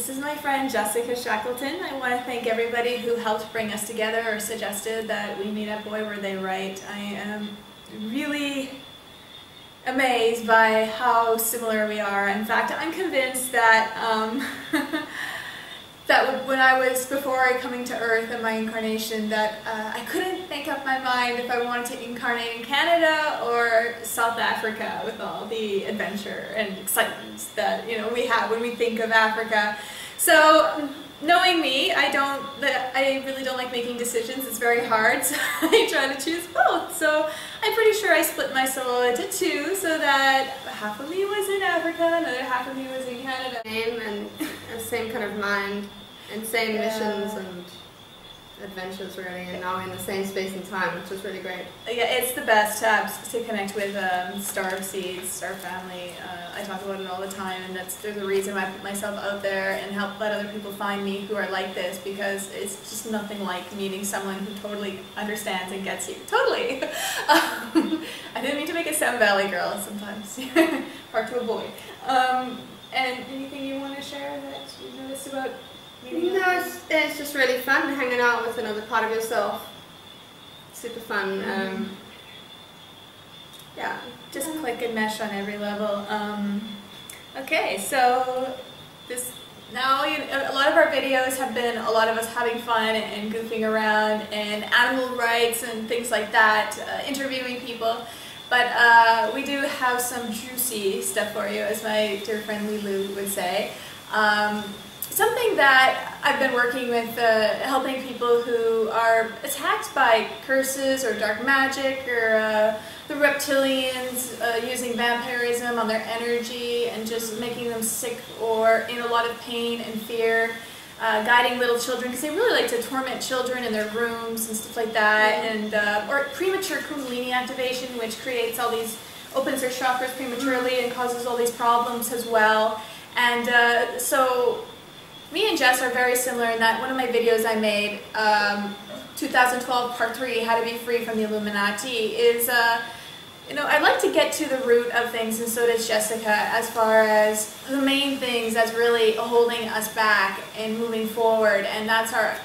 This is my friend Jessica Shackleton. I want to thank everybody who helped bring us together or suggested that we meet up. Boy, were they right. I am really amazed by how similar we are. In fact, I'm convinced that that when I was, before coming to Earth in my incarnation, that I couldn't make up my mind if I wanted to incarnate in Canada or South Africa with all the adventure and excitement that we have when we think of Africa. So knowing me, I really don't like making decisions. It's very hard, so I try to choose both. So I'm pretty sure I split my soul into two, so that half of me was in Africa, another half of me was in Canada. And same kind of mind, and same missions and adventures really, and now in the same space and time, which is really great. Yeah, it's the best to connect with Star Seeds, Star Family. I talk about it all the time, and there's a reason why I put myself out there and help let other people find me who are like this, because it's just nothing like meeting someone who totally understands and gets you. Totally! I didn't mean to make it sound Valley Girl sometimes. Hard to avoid. And anything you want to share that you noticed about meeting? No, it's just really fun hanging out with another part of yourself. Super fun. Yeah, just click and mesh on every level. Okay, so now a lot of our videos have been a lot of us having fun and goofing around and animal rights and things like that, interviewing people. But we do have some juicy stuff for you, as my dear friend Lulu would say. Something that I've been working with, helping people who are attacked by curses or dark magic, or the reptilians using vampirism on their energy and just making them sick or in a lot of pain and fear. Guiding little children, because they really like to torment children in their rooms and stuff like that, and or premature Kundalini activation, which creates all these, opens their chakras prematurely and causes all these problems as well. And so me and Jess are very similar in that one of my videos I made, 2012 part 3, How to Be Free from the Illuminati, is I'd like to get to the root of things, and so does Jessica, as far as the main things that's really holding us back and moving forward, and that's our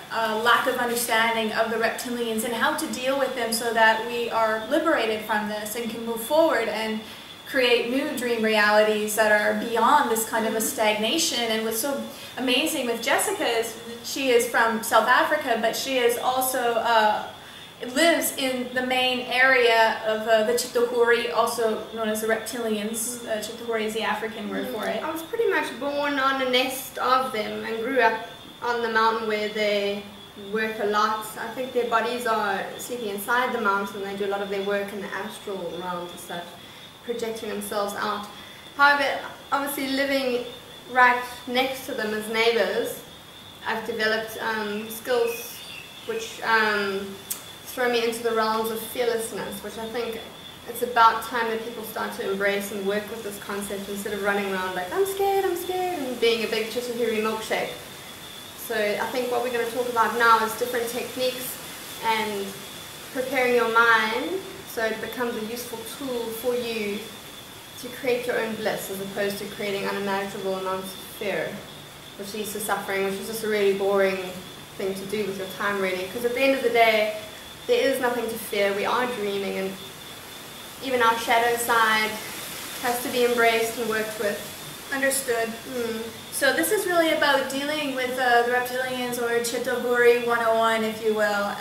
lack of understanding of the reptilians and how to deal with them so that we are liberated from this and can move forward and create new dream realities that are beyond this kind of a stagnation. And what's so amazing with Jessica is she is from South Africa, but she is also lives in the main area of the Chitahuri, also known as the reptilians. Chitahuri is the African word for it. I was pretty much born on a nest of them and grew up on the mountain where they work a lot. I think their bodies are sleeping inside the mountain. They do a lot of their work in the astral realms and such, projecting themselves out. However, obviously living right next to them as neighbors, I've developed skills which throw me into the realms of fearlessness, which I think it's about time that people start to embrace and work with this concept instead of running around like, I'm scared, and being a big Chitahuri milkshake. So I think what we're going to talk about now is different techniques and preparing your mind so it becomes a useful tool for you to create your own bliss, as opposed to creating unimaginable amounts of fear, which leads to suffering, which is just a really boring thing to do with your time, really. Because at the end of the day, there is nothing to fear. We are dreaming, and even our shadow side has to be embraced and worked with. Understood. So this is really about dealing with the reptilians, or Chitahuri 101, if you will.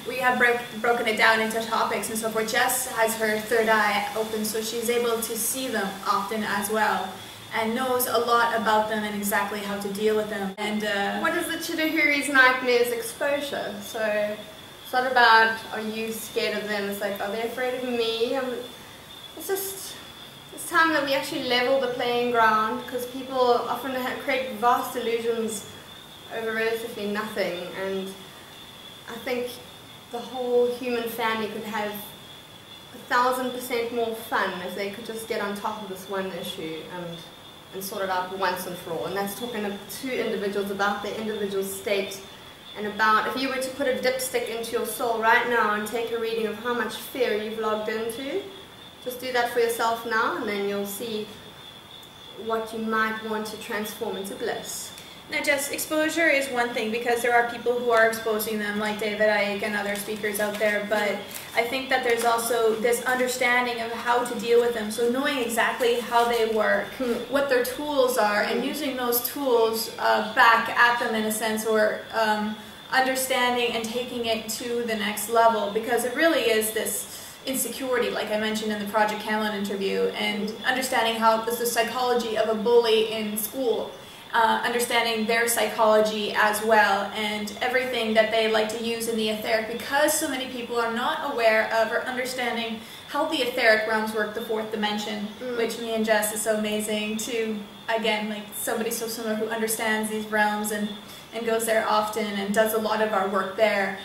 We have broken it down into topics and so forth. Jess has her third eye open, so she's able to see them often as well, and knows a lot about them and exactly how to deal with them. And what is the Chitahuri's nightmare is exposure. So it's not about, are you scared of them? It's like, are they afraid of me? It's just, it's time that we actually level the playing ground, because people often create vast illusions over relatively nothing. And I think the whole human family could have 1,000% more fun if they could just get on top of this one issue and sort it out once and for all. And that's talking to individuals about their individual state, and about, if you were to put a dipstick into your soul right now and take a reading of how much fear you've logged into, just do that for yourself now, and then you'll see what you might want to transform into bliss. Now, Jess, exposure is one thing because there are people who are exposing them, like David Icke and other speakers out there, but I think that there's also this understanding of how to deal with them. So knowing exactly how they work, what their tools are, and using those tools back at them in a sense, or understanding and taking it to the next level, because it really is this insecurity, like I mentioned in the Project Camelot interview, and understanding how the psychology of a bully in school. Understanding their psychology as well, and everything that they like to use in the etheric, because so many people are not aware of or understanding how the etheric realms work, the fourth dimension, which me and Jess is so amazing to, again, like somebody so similar who understands these realms and goes there often and does a lot of our work there.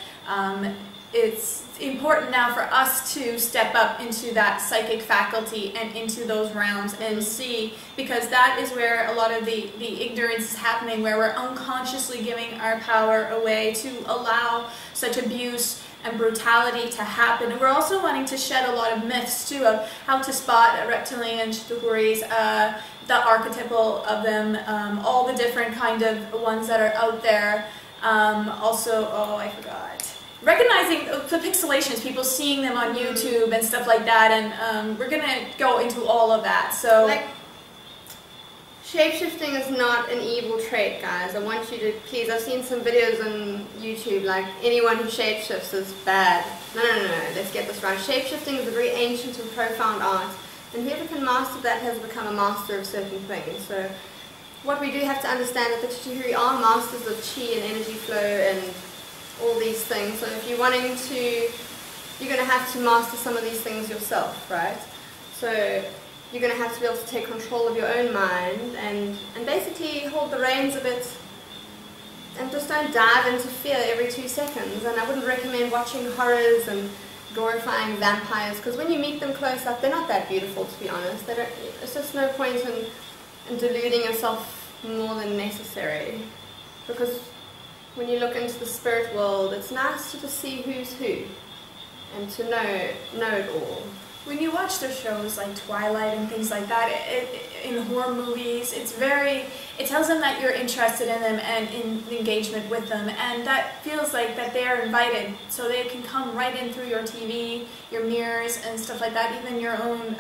It's important now for us to step up into that psychic faculty and into those realms and see, because that is where a lot of the ignorance is happening, where we're unconsciously giving our power away to allow such abuse and brutality to happen. And we're also wanting to shed a lot of myths too of how to spot reptilians, Chitahuris, the archetypal of them, all the different kind of ones that are out there. Also, oh, I forgot. Recognizing the pixelations, people seeing them on YouTube and stuff like that, and we're going to go into all of that. So, like, shapeshifting is not an evil trait, guys. I want you to, please, I've seen some videos on YouTube, like, anyone who shapeshifts is bad. No, let's get this right. Shapeshifting is a very ancient and profound art, and whoever can master that has become a master of certain things. So, what we do have to understand is that the Chitahuri are masters of chi and energy flow and all these things. So if you're wanting to, you're going to have to master some of these things yourself, right? So you're going to have to be able to take control of your own mind and basically hold the reins a bit, and just don't dive into fear every 2 seconds. And I wouldn't recommend watching horrors and glorifying vampires, because when you meet them close up, they're not that beautiful, to be honest. They don't, it's just no point in deluding yourself more than necessary, because when you look into the spirit world, it's nice to just see who's who and to know it all. When you watch the shows like Twilight and things like that, in horror movies, it tells them that you're interested in them and in engagement with them, and that feels like that they are invited, so they can come right in through your TV, your mirrors and stuff like that, even your own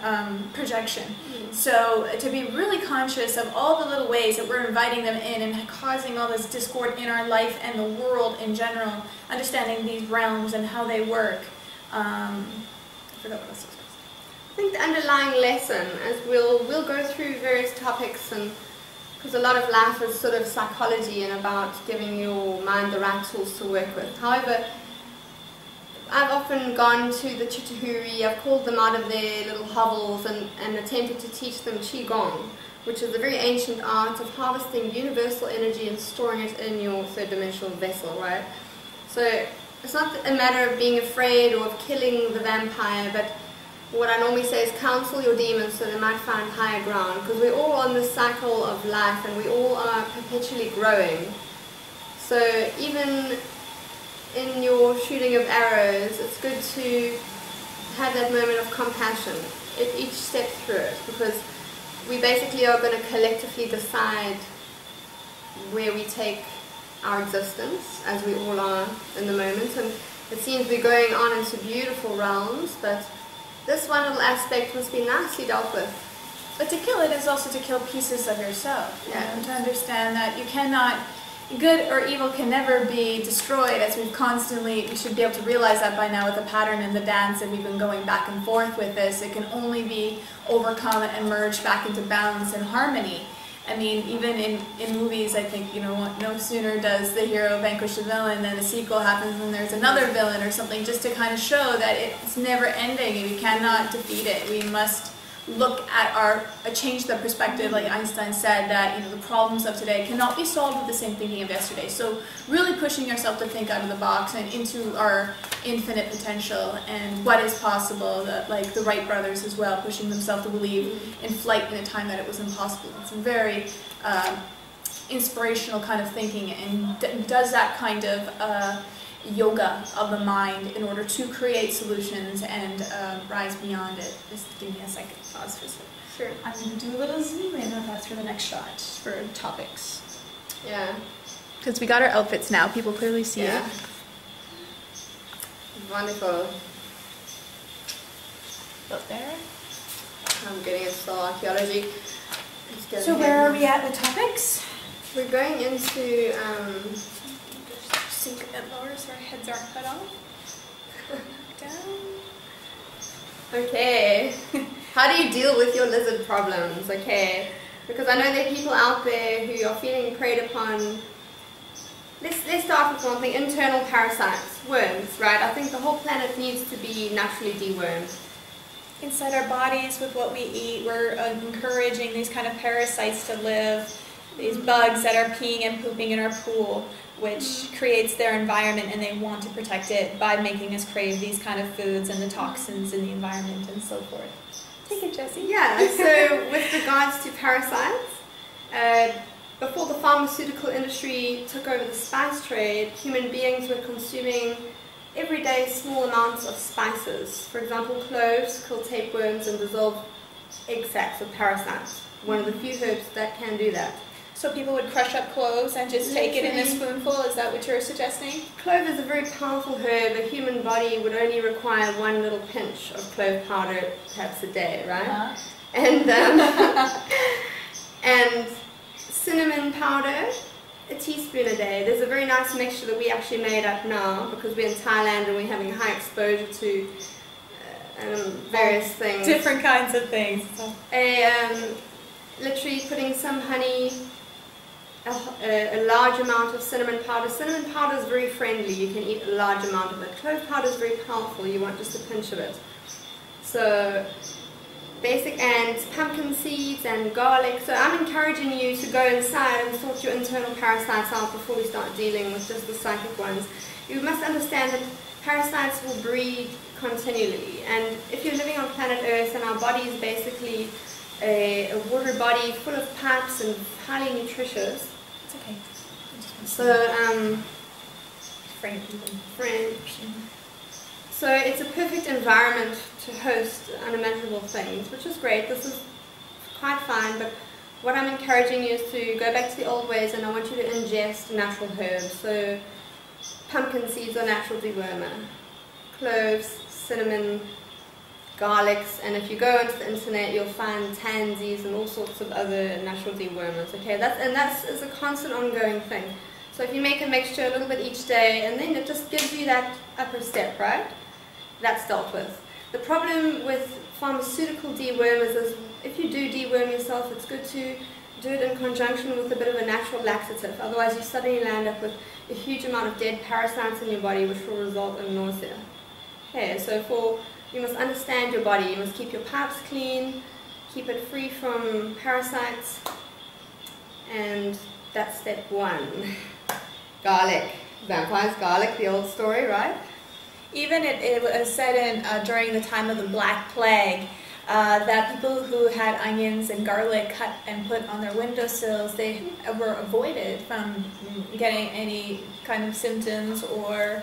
projection. So to be really conscious of all the little ways that we're inviting them in and causing all this discord in our life and the world in general, understanding these realms and how they work. I forgot what else was. I think the underlying lesson, as we'll go through various topics, and because a lot of life is sort of psychology and about giving your mind the right tools to work with. However, I've often gone to the Chitahuri, I've called them out of their little hovels and attempted to teach them Qigong, which is a very ancient art of harvesting universal energy and storing it in your third dimensional vessel, right? So it's not a matter of being afraid or of killing the vampire, but what I normally say is counsel your demons so they might find higher ground, because we're all on this cycle of life and we all are perpetually growing. So even in your shooting of arrows, it's good to have that moment of compassion at each step through it, because we basically are going to collectively decide where we take our existence, as we all are in the moment. And it seems we're going on into beautiful realms, but this one little aspect must be nicely dealt with. But to kill it is also to kill pieces of yourself. Yeah. And to understand that you cannot, good or evil can never be destroyed, as we should be able to realize that by now with the pattern and the dance that we've been going back and forth with this. It can only be overcome and merged back into balance and harmony. I mean, even in movies, I think, you know, no sooner does the hero vanquish the villain than a sequel happens and there's another villain or something, just to kind of show that it's never ending and we cannot defeat it. We must look at change the perspective, like Einstein said, that, you know, the problems of today cannot be solved with the same thinking of yesterday. So really pushing yourself to think out of the box and into our infinite potential and what is possible, that, like the Wright brothers as well, pushing themselves to believe in flight in a time that it was impossible. It's very inspirational kind of thinking, and does that kind of yoga of the mind in order to create solutions and rise beyond it. Just give me a second pause for a second. Sure. I'm going to do a little zoom in with us for the next shot for topics. Yeah. Because we got our outfits now. People clearly see it. Wonderful. Up there. I'm getting into archaeology. So where are we at with topics? We're going into Sink a bit lower so our heads aren't cut off. Down. Okay. How do you deal with your lizard problems? Okay. Because I know there are people out there who are feeling preyed upon. Let's start with one thing, internal parasites, worms, right? I think the whole planet needs to be naturally dewormed. Inside our bodies with what we eat, we're encouraging these kind of parasites to live, these bugs that are peeing and pooping in our pool, which creates their environment, and they want to protect it by making us crave these kind of foods and the toxins in the environment and so forth. Take it, Jessie. Yeah, so with regards to parasites, before the pharmaceutical industry took over the spice trade, human beings were consuming everyday small amounts of spices. For example, cloves kill tapeworms and dissolve egg sacs of parasites. One of the few herbs that can do that. So people would crush up cloves and just take it in a spoonful? Is that what you're suggesting? Clove is a very powerful herb. A human body would only require one little pinch of clove powder perhaps a day, right? And and cinnamon powder, a teaspoon a day. There's a very nice mixture that we actually made up now because we're in Thailand and we're having high exposure to various things. Different kinds of things. Literally putting some honey, a large amount of cinnamon powder. Cinnamon powder is very friendly. You can eat a large amount of it. Clove powder is very powerful. You want just a pinch of it. So basic, and pumpkin seeds and garlic. So I'm encouraging you to go inside and sort your internal parasites out before we start dealing with just the psychic ones. You must understand that parasites will breed continually, and if you're living on planet Earth and our body is basically a water body full of pipes and highly nutritious. It's okay. So Frank. So it's a perfect environment to host unimaginable things, which is great. This is quite fine, but what I'm encouraging you is to go back to the old ways, and I want you to ingest natural herbs. So pumpkin seeds are natural dewormer, cloves, cinnamon, garlics, and if you go onto the internet you'll find tansies and all sorts of other natural dewormers. Okay, that's a constant ongoing thing. So if you make a mixture a little bit each day, and then it just gives you that upper step, right? That's dealt with. The problem with pharmaceutical dewormers is if you do deworm yourself, it's good to do it in conjunction with a bit of a natural laxative. Otherwise you suddenly land up with a huge amount of dead parasites in your body, which will result in nausea. Okay, so you must understand your body. You must keep your pipes clean, keep it free from parasites, and that's step one. Garlic. Vampires, garlic, the old story, right? Even it was said during the time of the Black Plague that people who had onions and garlic cut and put on their windowsills, they were avoided from getting any kind of symptoms or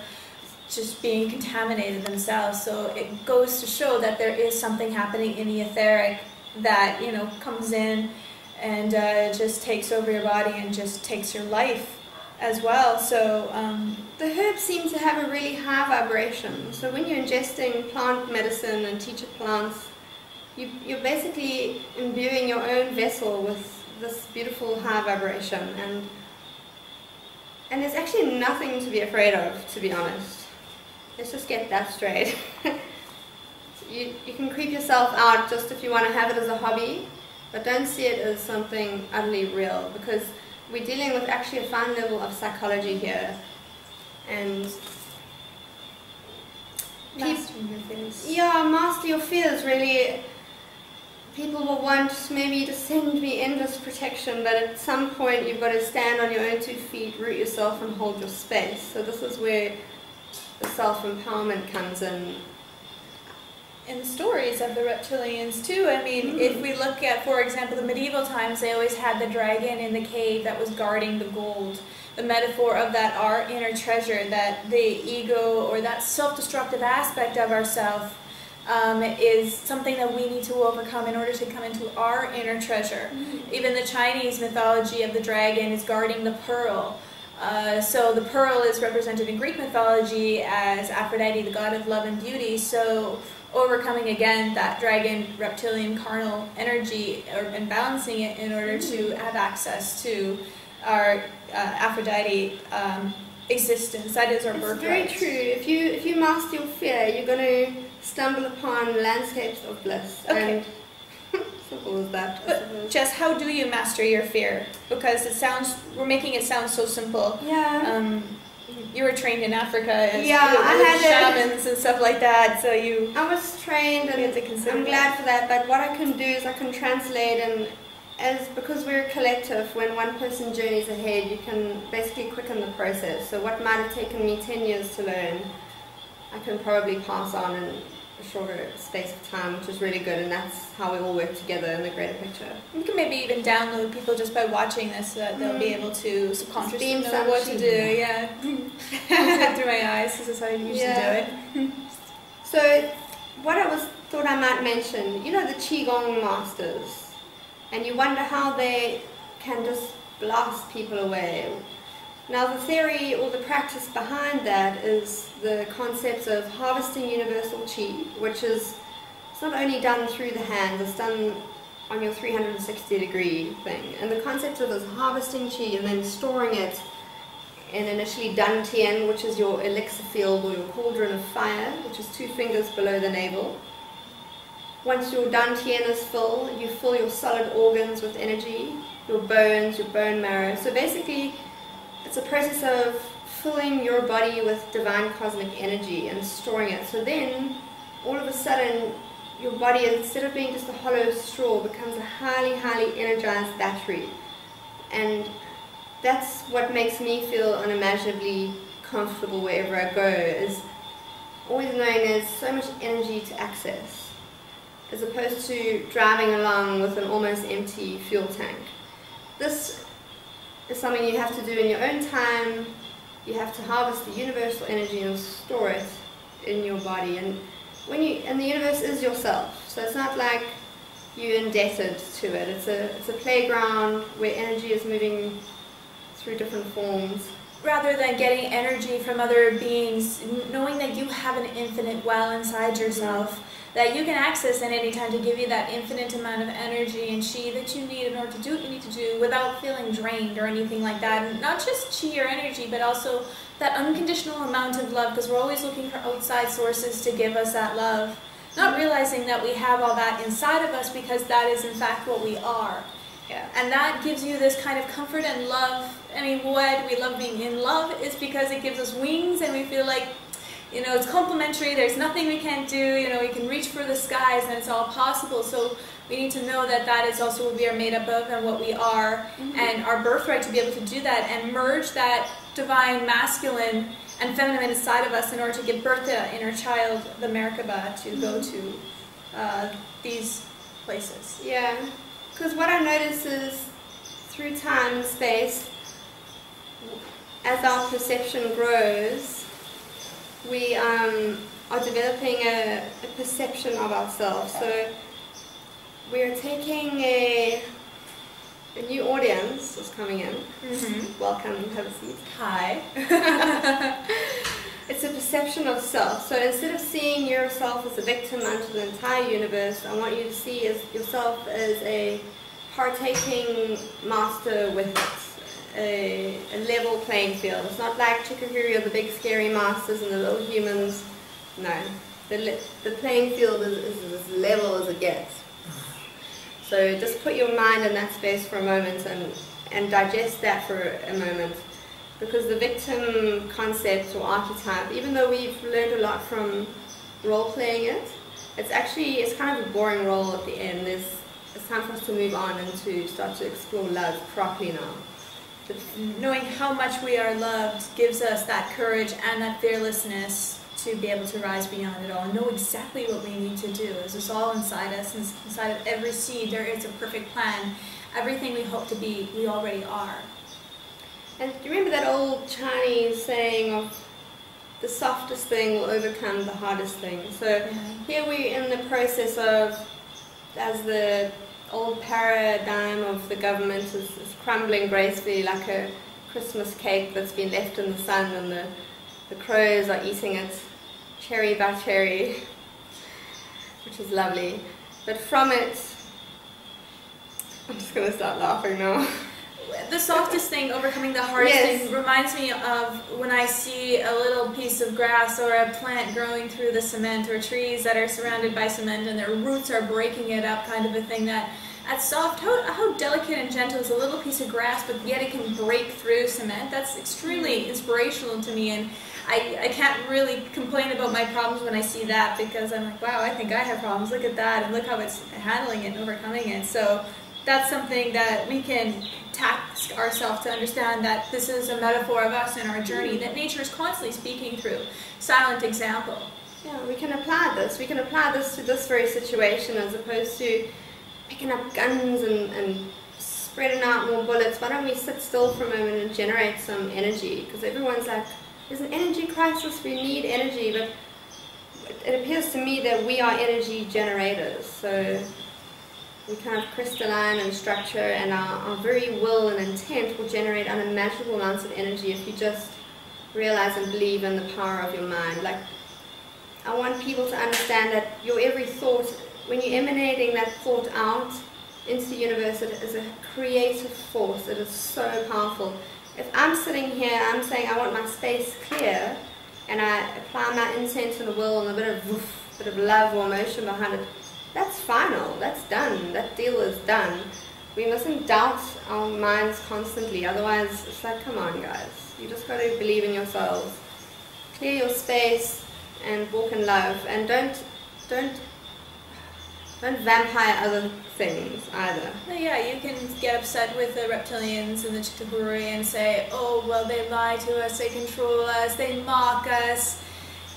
just being contaminated themselves. So it goes to show that there is something happening in the etheric that, you know, comes in and just takes over your body and just takes your life as well. So the herbs seem to have a really high vibration. So when you're ingesting plant medicine and teacher plants, you're basically imbuing your own vessel with this beautiful high vibration, and there's actually nothing to be afraid of, to be honest. Let's just get that straight. You can creep yourself out just if you want to have it as a hobby, but don't see it as something utterly real, because we're dealing with actually a fine level of psychology here. And mastering your fears. Yeah, master your fears, really. People will want maybe to send me endless protection, but at some point you've got to stand on your own 2 feet, root yourself and hold your space. So this is where the self-empowerment comes in. In the stories of the reptilians too, I mean, if we look at, for example, the medieval times, they always had the dragon in the cave that was guarding the gold. The metaphor of that, our inner treasure, that the ego or that self-destructive aspect of ourself is something that we need to overcome in order to come into our inner treasure. Even the Chinese mythology of the dragon is guarding the pearl. So the pearl is represented in Greek mythology as Aphrodite, the god of love and beauty. So overcoming again that dragon, reptilian, carnal energy, and balancing it in order to have access to our Aphrodite existence. That is our birthright. It's very true. If you master your fear, you're going to stumble upon landscapes of bliss. Okay. And simple as that. But Jess, how do you master your fear? Because we're making it sound so simple. Yeah. You were trained in Africa as I had shamans and stuff like that, so I was trained, and I'm glad for that. But what I can do is I can translate, and because we're a collective, when one person journeys ahead, you can basically quicken the process. So what might have taken me 10 years to learn, I can probably pass on in a shorter space of time, which is really good, and that's how we all work together in the greater picture. You can maybe even download people just by watching this so that they'll be able to subconsciously know what to do. Yeah. Through my eyes, this is how you usually do it. So what I thought I might mention, you know, the Qigong masters, and you wonder how they can just blast people away. Now the theory or the practice behind that is the concept of harvesting universal qi, which is, it's not only done through the hands, it's done on your 360-degree thing. And the concept of this harvesting qi and then storing it in initially dantian, which is your elixir field or your cauldron of fire, which is 2 fingers below the navel. Once your dantian is full, you fill your solid organs with energy, your bones, your bone marrow. So basically, it's a process of filling your body with divine cosmic energy and storing it. So then, all of a sudden, your body, instead of being just a hollow straw, becomes a highly, highly energized battery. And that's what makes me feel unimaginably comfortable wherever I go, is always knowing there's so much energy to access, as opposed to driving along with an almost empty fuel tank. This is something you have to do in your own time. You have to harvest the universal energy and store it in your body. And the universe is yourself, so it's not like you're indebted to it. It's a playground where energy is moving through different forms. Rather than getting energy from other beings, knowing that you have an infinite well inside yourself that you can access at any time to give you that infinite amount of energy and chi that you need in order to do what you need to do without feeling drained or anything like that. And not just chi or energy, but also that unconditional amount of love, because we're always looking for outside sources to give us that love. Not realizing that we have all that inside of us, because that is in fact what we are. Yeah. And that gives you this kind of comfort and love. I mean, why we love being in love is because it gives us wings, and we feel like, you know, it's complementary, there's nothing we can't do, you know, we can reach for the skies and it's all possible. So we need to know that that is also what we are made up of and what we are, and our birthright to be able to do that and merge that divine masculine and feminine inside of us in order to give birth to that inner child, the Merkaba, to go to these places. Yeah, because what I notice is through time and space, as our perception grows, we are developing a perception of ourselves. So we're taking a new audience is coming in. Welcome, have a seat. Hi. It's a perception of self. So instead of seeing yourself as a victim unto the entire universe, I want you to see yourself as a partaking master with it. A level playing field. It's not like Chikahuri or the big scary masters and the little humans. No, the playing field is as level as it gets. So just put your mind in that space for a moment and digest that for a moment, because the victim concept or archetype, even though we've learned a lot from role playing it, it's kind of a boring role at the end. It's time for us to move on and to start to explore love properly now. Knowing how much we are loved gives us that courage and that fearlessness to be able to rise beyond it all and know exactly what we need to do. It's all inside us, and inside of every seed there is a perfect plan. Everything we hope to be, we already are. And do you remember that old Chinese saying of the softest thing will overcome the hardest thing. So here we're in the process of, as the old paradigm of the government is crumbling gracefully like a Christmas cake that's been left in the sun, and the crows are eating it cherry by cherry, which is lovely. But from it, I'm just going to start laughing now. The softest thing overcoming the hardest thing reminds me of when I see a little piece of grass or a plant growing through the cement, or trees that are surrounded by cement and their roots are breaking it up, kind of a thing. That's soft. How delicate and gentle is a little piece of grass, but yet it can break through cement. That's extremely inspirational to me, and I can't really complain about my problems when I see that, because I'm like, wow, I think I have problems. Look at that, and look how it's handling it and overcoming it. So that's something that we can task ourselves to understand, that this is a metaphor of us in our journey, that nature is constantly speaking through. Silent example. Yeah, we can apply this. We can apply this to this very situation, as opposed to picking up guns and spreading out more bullets. Why don't we sit still for a moment and generate some energy? Because everyone's like, there's an energy crisis, we need energy, but it appears to me that we are energy generators. So we kind of crystalline and structure, and our very will and intent will generate unimaginable amounts of energy if you just realize and believe in the power of your mind. Like, I want people to understand that your every thought, when you're emanating that thought out into the universe, it is a creative force. It is so powerful. If I'm sitting here, I'm saying I want my space clear, and I apply my intent and will and a bit of love or emotion behind it, that's final, that's done, that deal is done. We mustn't doubt our minds constantly, otherwise it's like, come on guys, you just got to believe in yourselves. Clear your space and walk in love, and don't vampire other things either. Yeah, you can get upset with the reptilians and the Chitauri and say, oh, well, they lie to us, they control us, they mock us,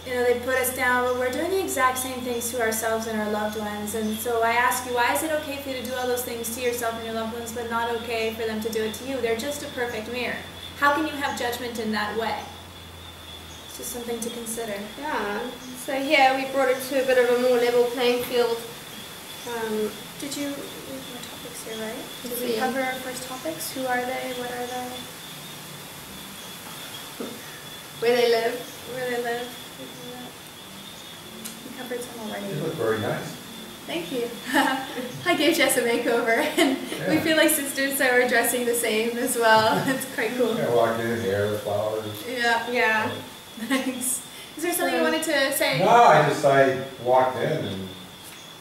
you know, they put us down, but we're doing the exact same things to ourselves and our loved ones. And so I ask you, why is it okay for you to do all those things to yourself and your loved ones, but not okay for them to do it to you? They're just a perfect mirror. How can you have judgment in that way? It's just something to consider. Yeah, so here we brought it to a bit of a more level playing field. Did you read more topics here, right? Did we cover our first topics? Who are they? What are they? Where they live. Where they live. We covered some already. You look very nice. Thank you. I gave Jess a makeover, and we feel like sisters, so we're dressing the same as well. It's quite cool. I walked in, hair, flowers. Yeah. Thanks. Is there something you wanted to say? No, I walked in and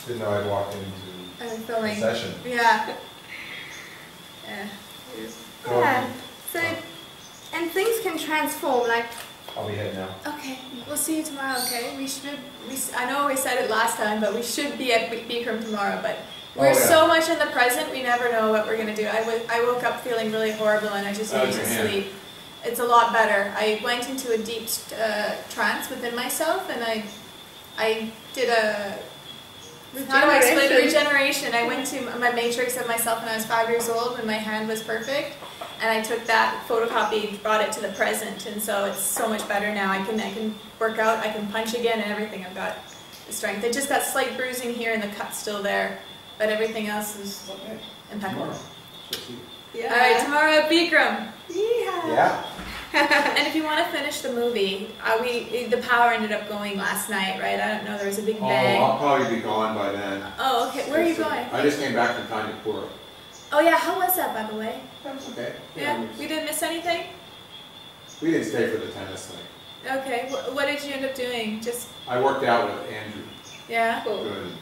didn't know I'd walked into filming. a session. Yeah. So, and things can transform, like. I'll be heading now. Okay, we'll see you tomorrow, okay? I know we said it last time, but we should be at Bikram tomorrow, but we're so much in the present, we never know what we're going to do. I woke up feeling really horrible, and I just needed to sleep. It's a lot better. I went into a deep trance within myself, and I did a... How do I explain regeneration? I went to my matrix of myself when I was 5 years old, when my hand was perfect, and I took that photocopy, brought it to the present, and so it's so much better now. I can work out, I can punch again, and everything. I've got the strength. I just got slight bruising here, and the cut's still there, but everything else is impeccable. Yeah. All right, tomorrow at Bikram. Yeah. And if you want to finish the movie, the power ended up going last night, right? I don't know, there was a big bang. Oh, I'll probably be gone by then. Oh, okay. Where are you going? I just came back from Tanyapura. Oh yeah, how was that, by the way? That was okay. Yeah, we didn't miss anything? We didn't stay for the tennis thing. Okay, what did you end up doing? Just... I worked out with Andrew. Yeah? Good.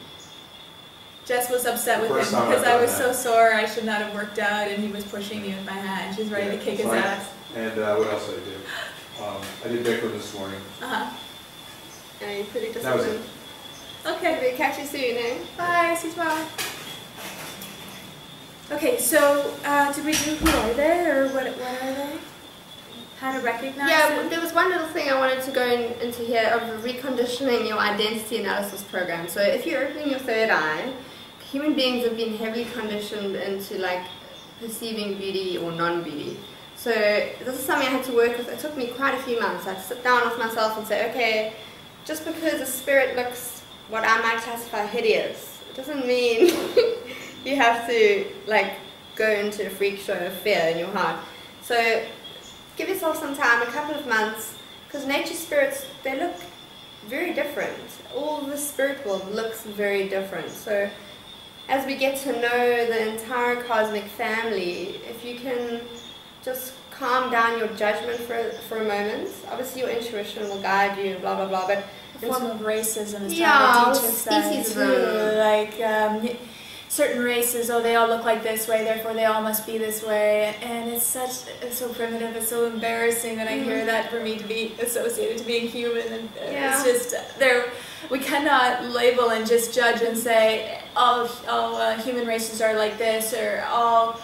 Jess was upset with him because I was so sore I should not have worked out, and he was pushing me with my hand. She's ready to kick his ass. And what else did I do? I did Bikram this morning. Yeah, you're pretty disciplined. That was it. Okay. We'll catch you soon, eh? Bye, see you tomorrow. Okay, so did we do who are they, or what are they? How to recognize them? There was one little thing I wanted to go into here of reconditioning your identity analysis program. So if you're opening your third eye, human beings have been heavily conditioned into like perceiving beauty or non-beauty. So this is something I had to work with. It took me quite a few months. I had to sit down with myself and say, okay, just because a spirit looks what I might classify hideous, it doesn't mean you have to like go into a freak show of fear in your heart. So give yourself some time, a couple of months, because nature spirits, they look very different. All the spirit world looks very different. So as we get to know the entire cosmic family, if you can just calm down your judgment for a moment. Obviously your intuition will guide you, blah blah blah, but the form of racism is yeah, trying to teach us that too. Like certain races, oh, they all look like this way, therefore they all must be this way, and it's so primitive, it's so embarrassing when I hear that for me to be associated to being human, and it's just we cannot label and just judge and say all human races are like this, or all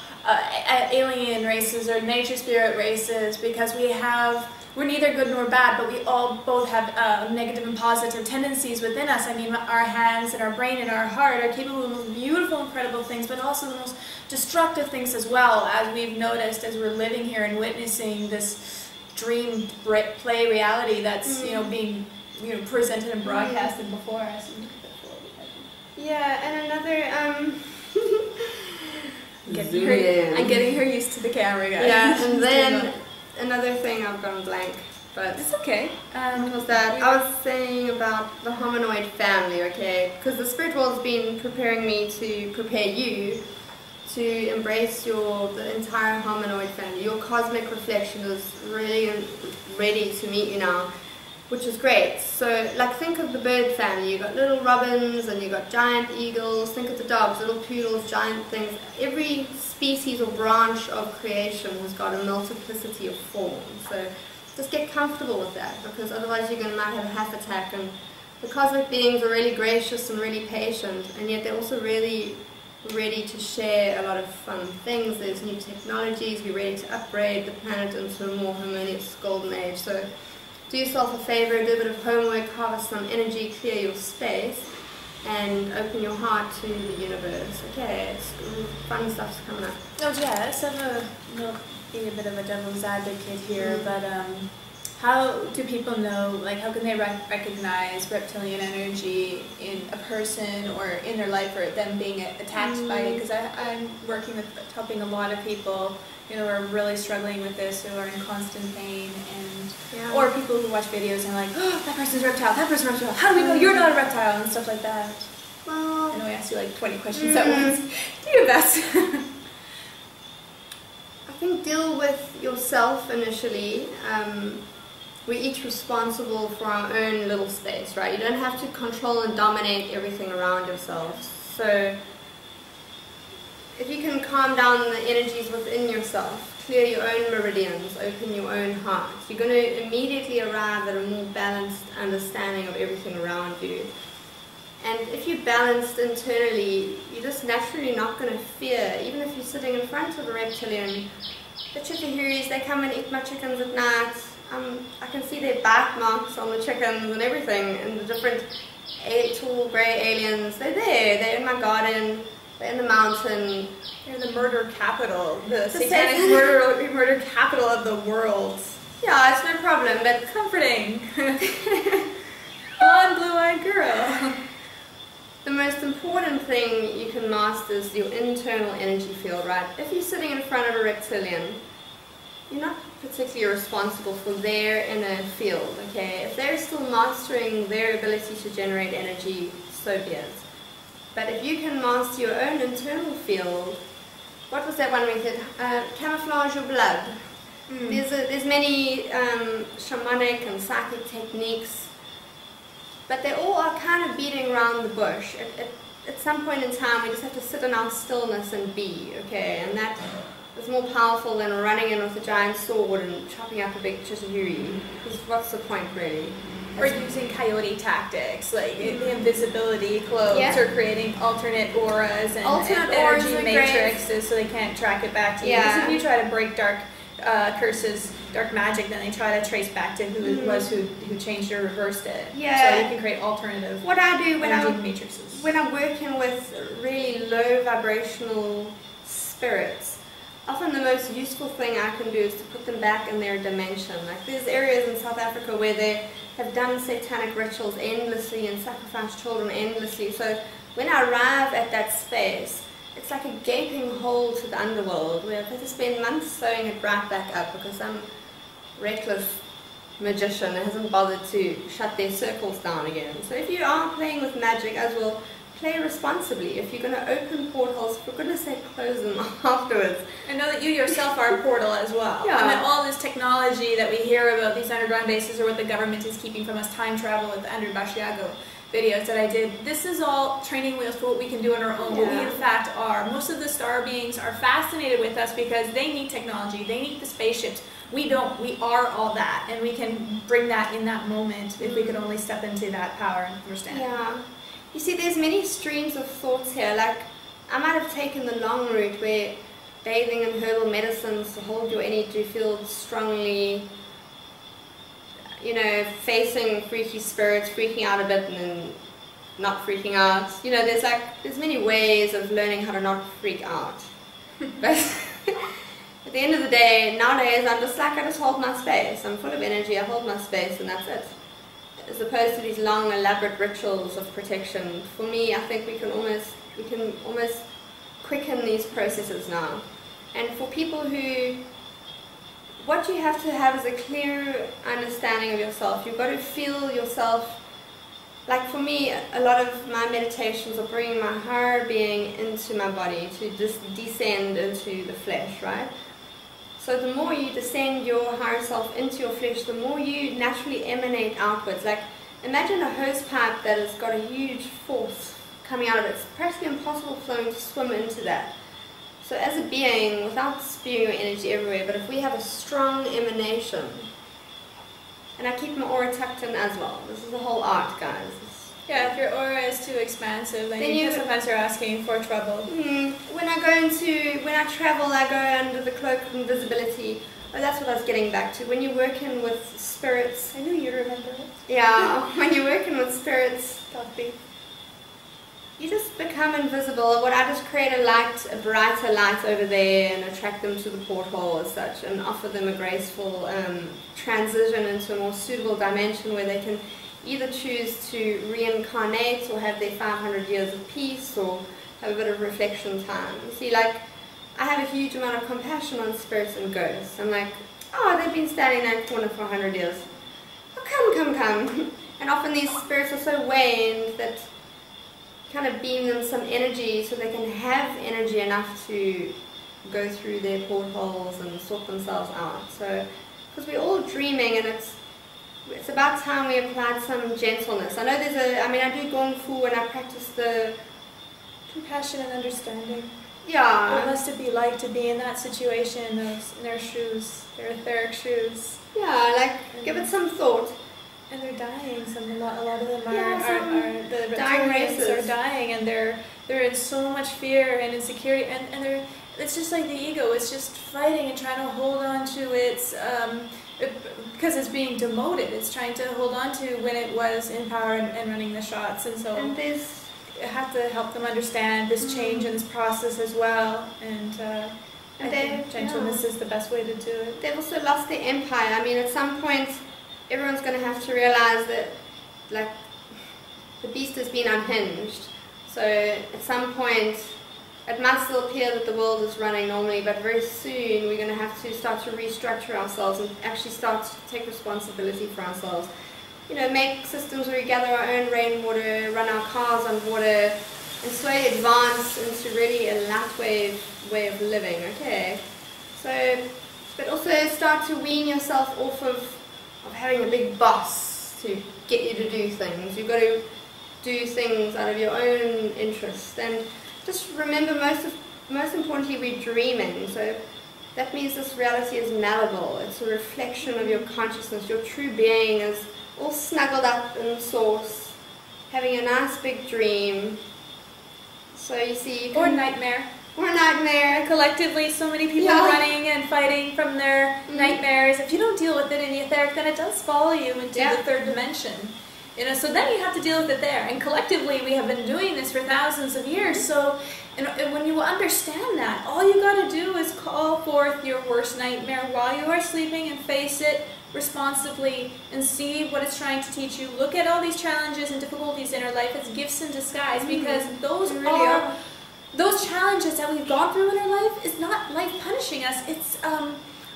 alien races or nature spirit races, because we're neither good nor bad, but we all both have negative and positive tendencies within us. I mean, our hands and our brain and our heart are capable of the most beautiful, incredible things, but also the most destructive things as well, as we've noticed as we're living here and witnessing this dream play reality that's being presented and broadcasted before us. Yeah, and another I'm getting her used to the camera, guys. Yeah, and then another thing, I've gone blank, but it's okay. What was that? I was saying about the hominoid family, okay? Because the spirit world's been preparing me to prepare you to embrace the entire hominoid family. Your cosmic reflection is really ready to meet you now, which is great. So, like, think of the bird family. You got little robins and you got giant eagles. Think of the dogs, little poodles, giant things. Every species or branch of creation has got a multiplicity of forms. So, just get comfortable with that, because otherwise you're going to might have a half attack. And the cosmic beings are really gracious and really patient, and yet they're also really ready to share a lot of fun things. There's new technologies. We're ready to upgrade the planet into a more harmonious golden age. So, do yourself a favor, do a bit of homework, harvest some energy, clear your space, and open your heart to the universe. Okay, it's fun stuff's coming up. Oh, Jess, I'm being a bit of a devil's advocate here, but how do people know, like, how can they recognize reptilian energy in a person or in their life, or them being attacked by it? Because I'm working with helping a lot of people who are really struggling with this, who are in constant pain, and or people who watch videos and are like, oh, that person's a reptile, that person's a reptile, how do we know you're not a reptile, and stuff like that. Well, I know I asked you like 20 questions at once. Do your best. I think deal with yourself initially. We're each responsible for our own little space, right? You don't have to control and dominate everything around yourself. So if you can calm down the energies within yourself, clear your own meridians, open your own heart, you're going to immediately arrive at a more balanced understanding of everything around you. And if you're balanced internally, you're just naturally not going to fear, even if you're sitting in front of a reptilian. The chitahuris, they come and eat my chickens at night. I can see their bite marks on the chickens and everything, and the different tall grey aliens. They're there, they're in my garden, they're in the mountain. They're the murder capital, the satanic murder capital of the world. Yeah, it's no problem, but comforting. Blonde, blue-eyed girl. The most important thing you can master is your internal energy field, right? If you're sitting in front of a reptilian, you're not particularly responsible for their inner field, okay? If they're still mastering their ability to generate energy, so be it. But if you can master your own internal field, what was that one we said? Camouflage your blood. There's many shamanic and psychic techniques, but they all are kind of beating around the bush. At some point in time, we just have to sit in our stillness and be, okay? And that is more powerful than running in with a giant sword and chopping up a big chitahuri. Because what's the point, really? Or using coyote tactics, like the invisibility cloaks, or creating alternate auras and energy matrices so they can't track it back to you. Because if you try to break dark curses, dark magic, then they try to trace back to who it was who changed or reversed it. Yeah. So you can create alternative what I do matrices. When I'm working with really low vibrational spirits, often the most useful thing I can do is to put them back in their dimension. Like there's areas in South Africa where they have done satanic rituals endlessly and sacrificed children endlessly. So when I arrive at that space, it's like a gaping hole to the underworld where I've had to spend months sewing it right back up because some reckless magician hasn't bothered to shut their circles down again. So if you are playing with magic as well, play responsibly. If you're going to open portals, for goodness sake, close them afterwards. And know that you yourself are a portal as well. Yeah. I mean, all this technology that we hear about, these underground bases or what the government is keeping from us, time travel with the Andrew Bashiago videos that I did, this is all training wheels for what we can do on our own, what we in fact are. Most of the star beings are fascinated with us because they need technology, they need the spaceships. We don't, we are all that, and we can bring that in that moment if we could only step into that power and understand. Yeah. You see, there's many streams of thoughts here. Like, I might have taken the long route where bathing in herbal medicines to hold your energy field strongly, you know, facing freaky spirits, freaking out a bit and then not freaking out. You know, there's many ways of learning how to not freak out. But at the end of the day, nowadays I'm just like, I just hold my space. I'm full of energy, I hold my space and that's it. As opposed to these long, elaborate rituals of protection. For me, I think we can almost quicken these processes now. And for people who, what you have to have is a clear understanding of yourself. You've got to feel yourself. Like for me, a lot of my meditations are bringing my higher being into my body to just descend into the flesh, right? So the more you descend your higher self into your flesh, the more you naturally emanate outwards. Like, imagine a hose pipe that has got a huge force coming out of it. It's practically impossible for someone to swim into that. So as a being, without spewing your energy everywhere, but if we have a strong emanation, and I keep my aura tucked in as well. This is a whole art, guys. Yeah, if your aura is too expansive, then sometimes you're asking for trouble. When I travel, I go under the cloak of invisibility. Oh, that's what I was getting back to. When you're working with spirits, I knew you'd remember it. Yeah, when you're working with spirits, Copy. you just become invisible. What I just create a light, a brighter light over there, and attract them to the porthole as such, and offer them a graceful transition into a more suitable dimension where they can either choose to reincarnate or have their 500 years of peace or have a bit of reflection time. You see, like, I have a huge amount of compassion on spirits and ghosts. I'm like, oh, they've been standing in that corner for 100 years. Oh, come. And often these spirits are so waned that kind of beam them some energy so they can have energy enough to go through their portholes and sort themselves out. So, because we're all dreaming, and it's about time we applied some gentleness. I know I do gong fu and I practice the Compassion and understanding. Yeah. What must it be like to be in that situation, in their shoes, their etheric shoes? Yeah, like, give it some thought. And they're dying. A lot of them Yeah, the dying races are dying, and they're in so much fear and insecurity, and it's just like the ego. It's just fighting and trying to hold on to its because it's being demoted. It's trying to hold on to when it was in power and running the shots, and so. And there's. I have to help them understand this change and this process as well, and I think gentleness is the best way to do it. They've also lost their empire. I mean, at some point, everyone's going to have to realize that, like, the beast has been unhinged. So at some point, it might still appear that the world is running normally, but very soon we're going to have to start to restructure ourselves and actually start to take responsibility for ourselves. You know, make systems where we gather our own rainwater, run our cars on water, and slowly advance into really a light way of living, okay? So, but also start to wean yourself off of having a big boss to get you to do things. You've got to do things out of your own interest. And just remember, most importantly, we're dreaming. So that means this reality is malleable. It's a reflection of your consciousness. Your true being is all snuggled up in source, having a nice big dream. So you see, you can, or nightmare. Or nightmare. Collectively, so many people running and fighting from their nightmares. If you don't deal with it in the etheric, then it does follow you into the third dimension. You know, so then you have to deal with it there. And collectively, we have been doing this for thousands of years. So, and when you understand that, all you got to do is call forth your worst nightmare while you are sleeping and face it responsibly and see what it's trying to teach you. Look at all these challenges and difficulties in our life as gifts in disguise, because those really are. Those challenges that we've gone through in our life is not life punishing us. It's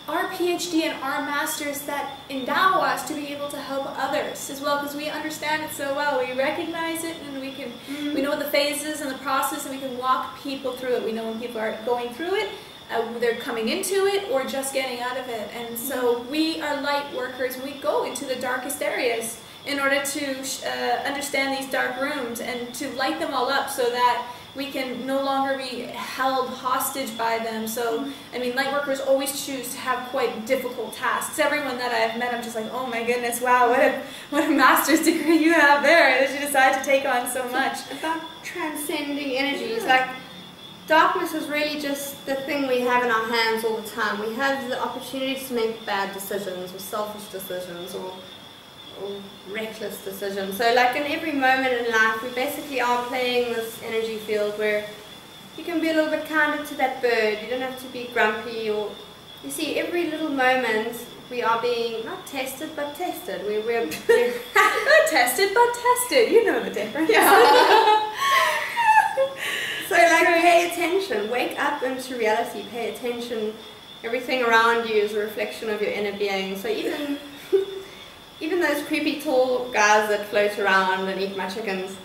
our PhD and our masters that endow us to be able to help others as well, because we understand it so well. We recognize it, and we can we know the phases and the process, and we can walk people through it. We know when people are going through it, they're coming into it or just getting out of it. And so we are light workers. We go into the darkest areas in order to understand these dark rooms and to light them all up so that we can no longer be held hostage by them. So, I mean, light workers always choose to have quite difficult tasks. Everyone that I've met, I'm just like, oh my goodness, wow, what a master's degree you have there, that you decide to take on so much. About transcending energies, like darkness is really just the thing we have in our hands all the time. We have the opportunity to make bad decisions or selfish decisions or reckless decisions. So like in every moment in life, we basically are playing this energy field where you can be a little bit kinder to that bird. You don't have to be grumpy, or you see, every little moment we are being not tested but tested. We're not tested but tested. You know the difference. Yeah. So like pay attention, wake up into reality, pay attention. Everything around you is a reflection of your inner being. So even those creepy tall guys that float around and eat my chickens,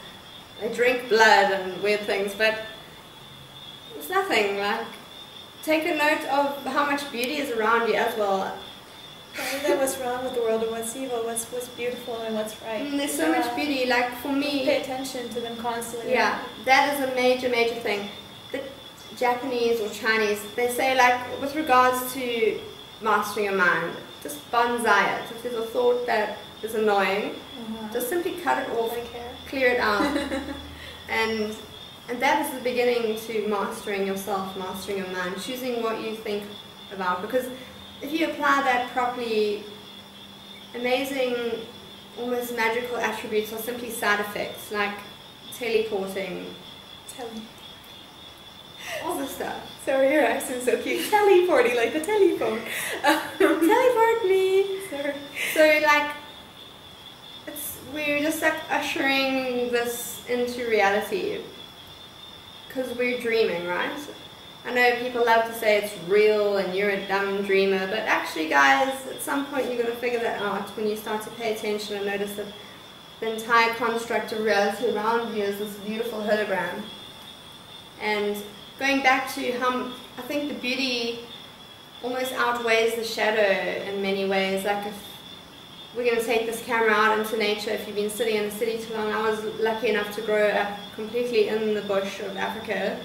they drink blood and weird things, but it's nothing. Like, take a note of how much beauty is around you as well. That what's wrong with the world and what's evil, what's beautiful and what's right. There's so much beauty. Like for me, pay attention to them constantly. Yeah, that is a major thing. The Japanese or Chinese, they say, like, with regards to mastering your mind, just bonsai it. If there's a thought that is annoying, just simply cut it off, clear it out. and that is the beginning to mastering yourself, mastering your mind, choosing what you think about. Because if you apply that properly, amazing, almost magical attributes are simply side effects, like teleporting, all this stuff. Sorry, your accent's so cute. Teleporting, like the telephone. Teleport me! Sorry. So like, we're just like ushering this into reality, because we're dreaming, right? I know people love to say it's real and you're a dumb dreamer, but actually guys, at some point you're going to figure that out when you start to pay attention and notice that the entire construct of reality around you is this beautiful hologram. And going back to how I think the beauty almost outweighs the shadow in many ways. Like if we're going to take this camera out into nature, if you've been sitting in the city too long, I was lucky enough to grow up completely in the bush of Africa.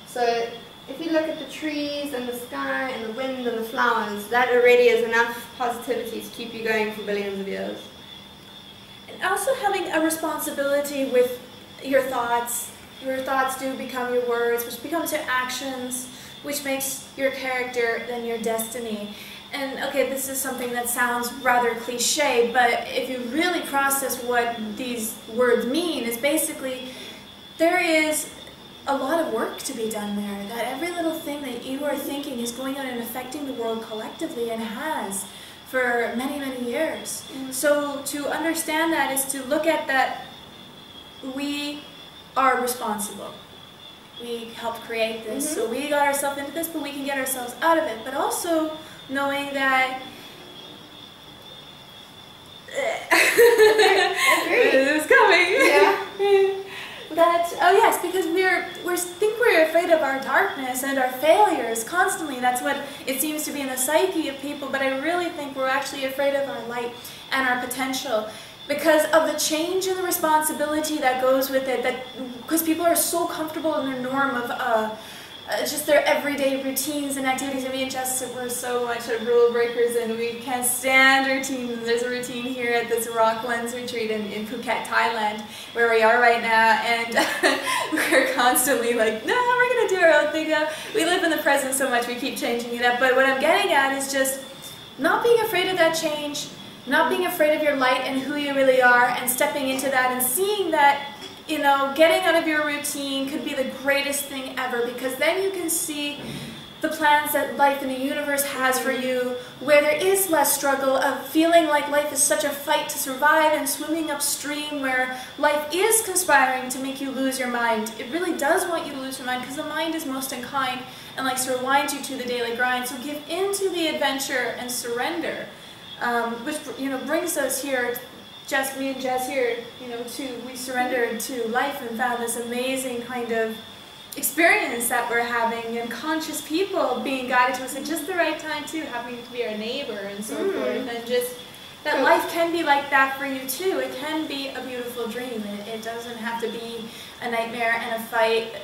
So if you look at the trees and the sky and the wind and the flowers, that already is enough positivity to keep you going for billions of years. And also having a responsibility with your thoughts. Your thoughts do become your words, which becomes your actions, which makes your character then your destiny. And okay, this is something that sounds rather cliche, but if you really process what these words mean, is basically there is a lot of work to be done there. That every little thing that you are thinking is going on and affecting the world collectively, and has for many, many years. So to understand that is to look at that we are responsible. We helped create this, so we got ourselves into this, but we can get ourselves out of it. But also knowing that it was coming. Yeah. That yes, because we're afraid of our darkness and our failures constantly. That's what it seems to be in the psyche of people. But I really think we're actually afraid of our light and our potential, because of the change and the responsibility that goes with it. That because people are so comfortable in their norm of just their everyday routines and activities. And me and Jess, we're so much of rule breakers, and we can't stand routines. There's a routine here at this Rocklands retreat in Phuket, Thailand, where we are right now, and we're constantly like, no, we're going to do our own thing now. We live in the present so much, we keep changing it up. But what I'm getting at is just not being afraid of that change, not being afraid of your light and who you really are, and stepping into that and seeing that, you know, getting out of your routine could be the greatest thing ever, because then you can see the plans that life in the universe has for you, where there is less struggle of feeling like life is such a fight to survive, and swimming upstream where life is conspiring to make you lose your mind. It really does want you to lose your mind, because the mind is most unkind and likes to rewind you to the daily grind. So give into the adventure and surrender, which, you know, brings us here. Jess, me and Jess here, you know, we surrendered to life and found this amazing kind of experience that we're having, and conscious people being guided to us at just the right time too, happening to be our neighbor and so forth, and just that life can be like that for you too. It can be a beautiful dream. It doesn't have to be a nightmare and a fight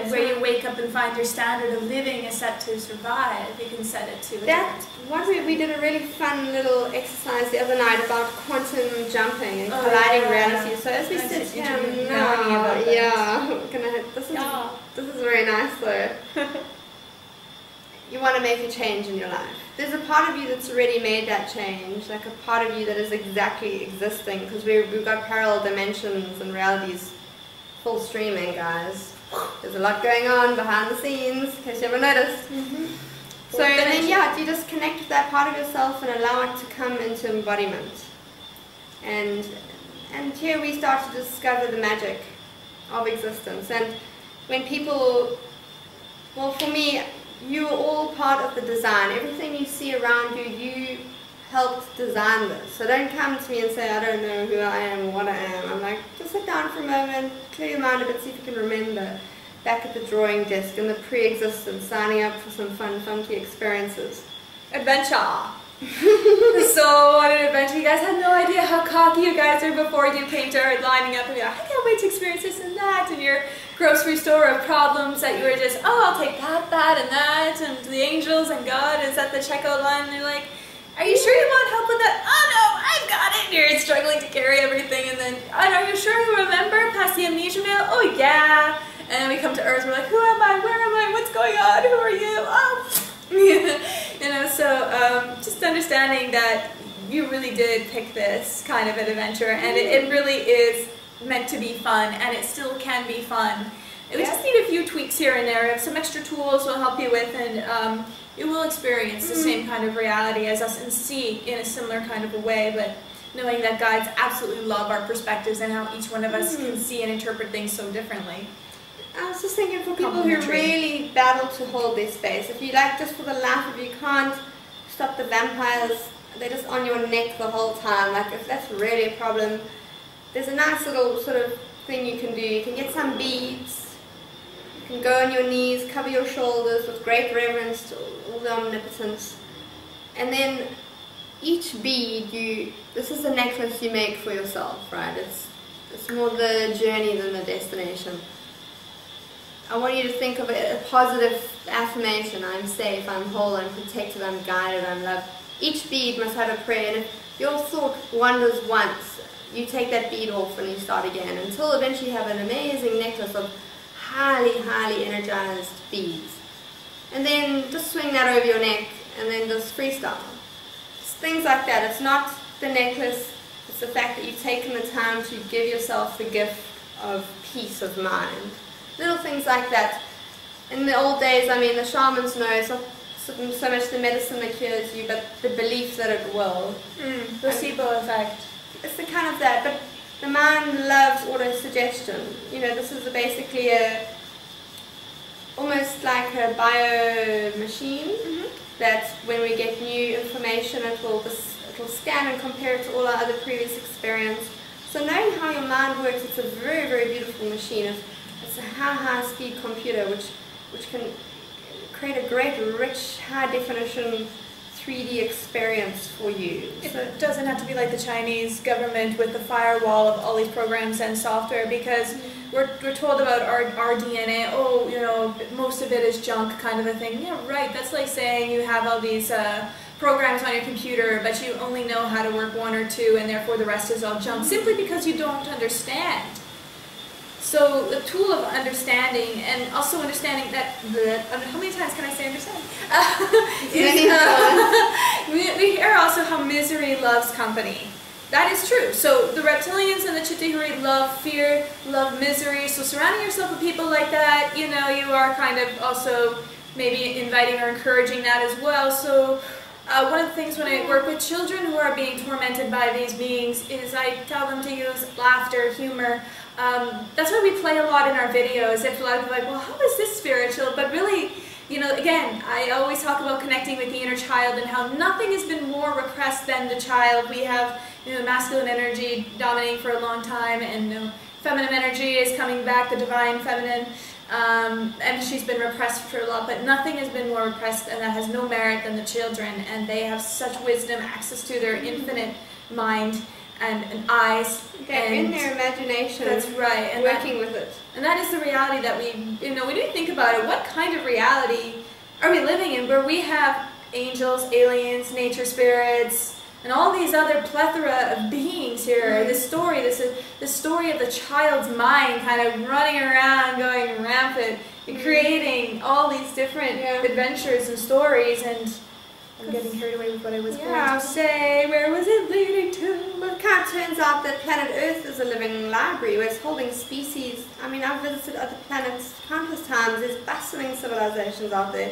where you wake up and find your standard of living is set to survive. You can set it to we did a really fun little exercise the other night about quantum jumping and colliding reality. So as we sit here now, this is very nice though. You want to make a change in your life. There's a part of you that's already made that change, like a part of you that is exactly existing, because we've got parallel dimensions and realities full streaming, guys. There's a lot going on behind the scenes, in case you ever noticed. So then, yeah, you just connect with that part of yourself and allow it to come into embodiment. And here we start to discover the magic of existence. And when people, well, for me, you're all part of the design. Everything you see around you, you helped design this. So don't come to me and say, I don't know who I am or what I am. I'm like, just sit down for a moment, clear your mind a bit, see if you can remember. Back at the drawing desk in the pre-existence, signing up for some fun, funky experiences. Adventure! So what an adventure. You guys had no idea how cocky you guys are before you came to Earth, lining up and be like, I can't wait to experience this and that, and your grocery store of problems that you were just, oh, I'll take that, and that, and the angels and God is at the checkout line, and they're like, are you sure you want help with that? Oh no, I've got it! And you're struggling to carry everything, and then, are you sure you remember past the amnesia veil? Oh yeah! And then we come to Earth, we're like, who am I? Where am I? What's going on? Who are you? Oh! You know, so just understanding that you really did pick this kind of an adventure, and it really is meant to be fun, and it still can be fun. We just need a few tweaks here and there. Some extra tools will help you with, and you will experience the same kind of reality as us and see in a similar kind of a way, but knowing that guides absolutely love our perspectives and how each one of us can see and interpret things so differently. I was just thinking, for people who really battle to hold their space, if you like, just for the life of you can't stop the vampires, they're just on your neck the whole time, like if that's really a problem, there's a nice little sort of thing you can do. You can get some beads, you can go on your knees, cover your shoulders with great reverence to all the omnipotence, and then each bead, this is a necklace you make for yourself, right? It's more the journey than the destination. I want you to think of it as a positive affirmation. I'm safe, I'm whole, I'm protected, I'm guided, I'm loved. Each bead must have a prayer, and if your thought wanders once, you take that bead off and you start again, until eventually you have an amazing necklace of highly, highly energized beads. And then just swing that over your neck, and then just freestyle. It's things like that. It's not the necklace, it's the fact that you've taken the time to give yourself the gift of peace of mind. Little things like that. In the old days, I mean, the shamans know it's not so much the medicine that cures you, but the belief that it will. Placebo effect. It's the kind of that, but the mind loves auto-suggestion. You know, this is basically almost like a bio machine that when we get new information, it will scan and compare it to all our other previous experience. So knowing how your mind works, it's a very, very beautiful machine. It's a high-speed computer which can create a great, rich, high-definition 3D experience for you. It doesn't have to be like the Chinese government with the firewall of all these programs and software, because we're told about our DNA, oh, you know, most of it is junk kind of a thing. Yeah, right, that's like saying you have all these programs on your computer, but you only know how to work one or two, and therefore the rest is all junk, simply because you don't understand. So the tool of understanding, and also understanding that how many times can I say understand? We hear also how misery loves company. That is true. So the reptilians and the Chittahuri love fear, love misery. So surrounding yourself with people like that, you know, you are kind of also maybe inviting or encouraging that as well. So one of the things when I work with children who are being tormented by these beings is I tell them to use laughter, humor. That's why we play a lot in our videos. If a lot of people are like, well, how is this spiritual? But really, you know, again, I always talk about connecting with the inner child and how nothing has been more repressed than the child. We have, you know, masculine energy dominating for a long time, and you know, feminine energy is coming back, the divine feminine, and she's been repressed for a lot, but nothing has been more repressed and that has no merit than the children, and they have such wisdom, access to their infinite mind and eyes. They're in their imagination. That's right. And working with it. And that is the reality that we, you know, when you think about it, what kind of reality are we living in where we have angels, aliens, nature spirits, and all these other plethora of beings here? This story, the story of the child's mind kind of running around, going rampant, and creating all these different adventures and stories, and I'm getting carried away with what I was going to say. Where was it leading to? Well, it kind of turns out that planet Earth is a living library where it's holding species. I mean, I've visited other planets countless times. There's bustling civilizations out there.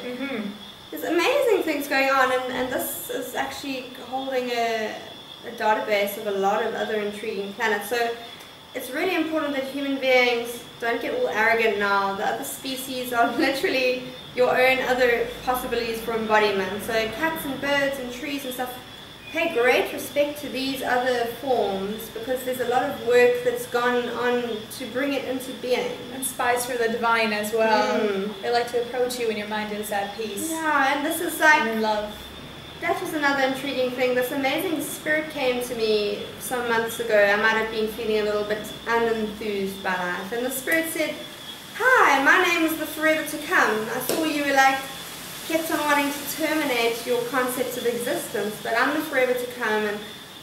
There's amazing things going on, and this is actually holding a database of a lot of other intriguing planets. So it's really important that human beings don't get all arrogant now. The other species are literally your own other possibilities for embodiment. So cats and birds and trees and stuff, pay great respect to these other forms, because there's a lot of work that's gone on to bring it into being. And spies for the divine as well. They like to approach you when your mind is at peace. Yeah, and this is like, and in love. That was another intriguing thing. This amazing spirit came to me some months ago. I might have been feeling a little bit unenthused by life. And the spirit said, "Hi, my name is the Forever to Come. I saw you were like, kept on wanting to terminate your concepts of existence, but I'm the Forever to Come, and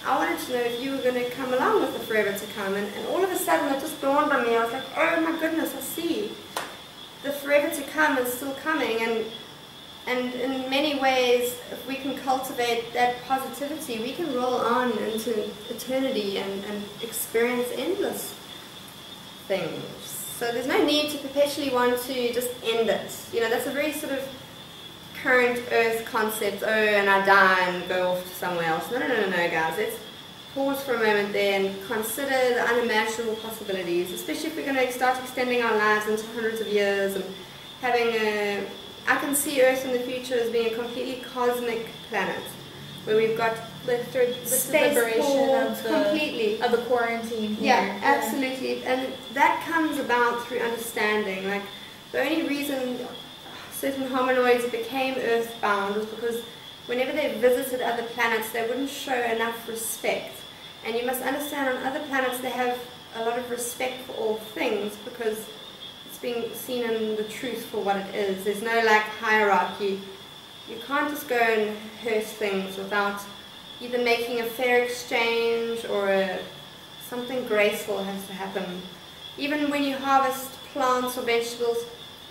I wanted to know if you were going to come along with the Forever to Come." And all of a sudden it just dawned on me. I was like, oh my goodness, I see. The Forever to Come is still coming, and in many ways, if we can cultivate that positivity, we can roll on into eternity and experience endless things. So there's no need to perpetually want to just end it. You know, that's a very sort of current earth concept. Oh, and I die and go off to somewhere else. No, guys. Let's pause for a moment there and consider the unimaginable possibilities, especially if we're going to start extending our lives into hundreds of years and having a... I can see Earth in the future as being a completely cosmic planet, where we've got the space liberation of the quarantine here. Yeah, absolutely. And that comes about through understanding. Like, the only reason certain hominoids became earthbound was because whenever they visited other planets, they wouldn't show enough respect. And you must understand, on other planets they have a lot of respect for all things, because being seen in the truth for what it is. There's no like hierarchy. You can't just go and hurt things without either making a fair exchange or something graceful has to happen. Even when you harvest plants or vegetables,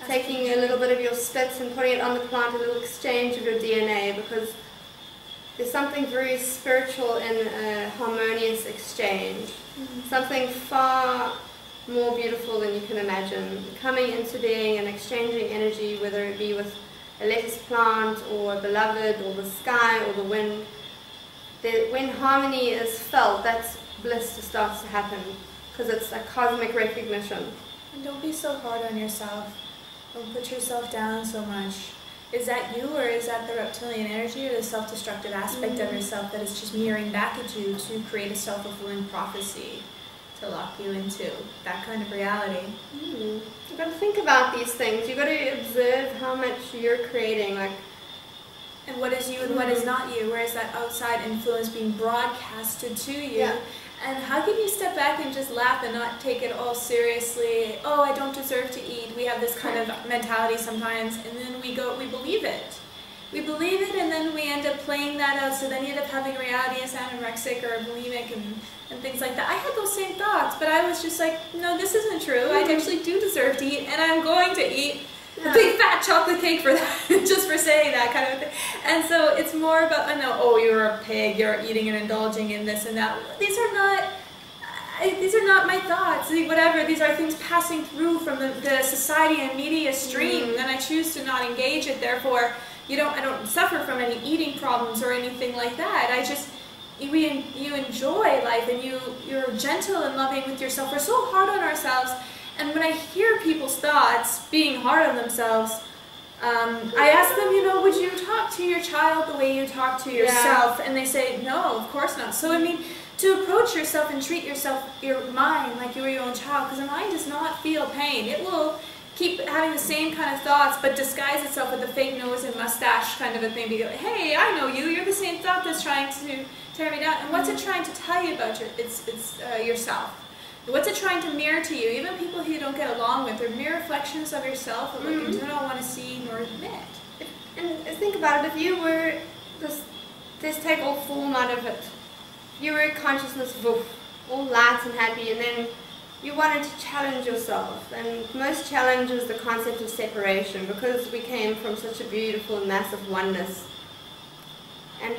taking a little bit of your spits and putting it on the plant, a little exchange of your DNA, because there's something very spiritual in a harmonious exchange. Something far more beautiful than you can imagine, coming into being and exchanging energy, whether it be with a lettuce plant or a beloved or the sky or the wind. When harmony is felt, that's bliss that starts to happen, because it's a cosmic recognition. And don't be so hard on yourself. Don't put yourself down so much. Is that you, or is that the reptilian energy, or the self-destructive aspect of yourself that is just mirroring back at you to create a self-fulfilling prophecy to lock you into that kind of reality? You've got to think about these things. You've got to observe how much you're creating, like, and what is you and what is not you. Where is that outside influence being broadcasted to you? Yeah. And how can you step back and just laugh and not take it all seriously? Oh, I don't deserve to eat. We have this kind of mentality sometimes, and then we believe it. We believe it, and then we end up playing that out, so then you end up having reality as anorexic or bulimic and things like that. I had those same thoughts, but I was just like, no, this isn't true. I actually do deserve to eat, and I'm going to eat. a big fat chocolate cake for that, just for saying that kind of thing. And so it's more about, I know, oh, you're a pig, you're eating and indulging in this and that. These are not my thoughts, whatever. These are things passing through from the society and media stream, and I choose to not engage it. Therefore, I don't suffer from any eating problems or anything like that. You enjoy life, and you're gentle and loving with yourself. We're so hard on ourselves, and when I hear people's thoughts being hard on themselves, I ask them, would you talk to your child the way you talk to yourself? And they say, no, of course not. So I mean, to approach yourself and treat your mind like you were your own child, because the mind does not feel pain. It will keep having the same kind of thoughts, but disguise itself with a fake nose and mustache kind of a thing. Be like, hey, I know you. You're the same thought that's trying to tear me down. And what's it trying to tell you about yourself? What's it trying to mirror to you? Even people who you don't get along with, they're mere reflections of yourself of what you do not want to see nor admit. And think about it. If you were let's take all form out of it. You were consciousness, all light and happy, and then you wanted to challenge yourself. And most challenge is the concept of separation, because we came from such a beautiful and massive oneness. And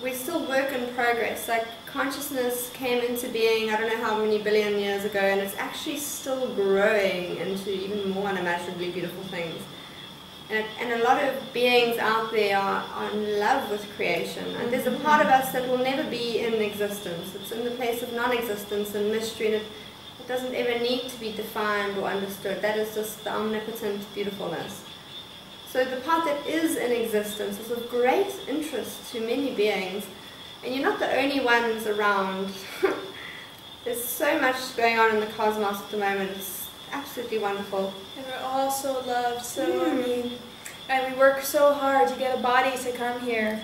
we're still work in progress. Like, consciousness came into being, I don't know how many billion years ago, and it's actually still growing into even more unimaginably beautiful things. And a lot of beings out there are in love with creation. And there's a part of us that will never be in existence. It's in the place of non-existence and mystery, and it doesn't ever need to be defined or understood. That is just the omnipotent beautifulness. So the part that is in existence is of great interest to many beings. And you're not the only ones around. There's so much going on in the cosmos at the moment. It's absolutely wonderful. And we're all so loved, so and we work so hard to get a body to come here.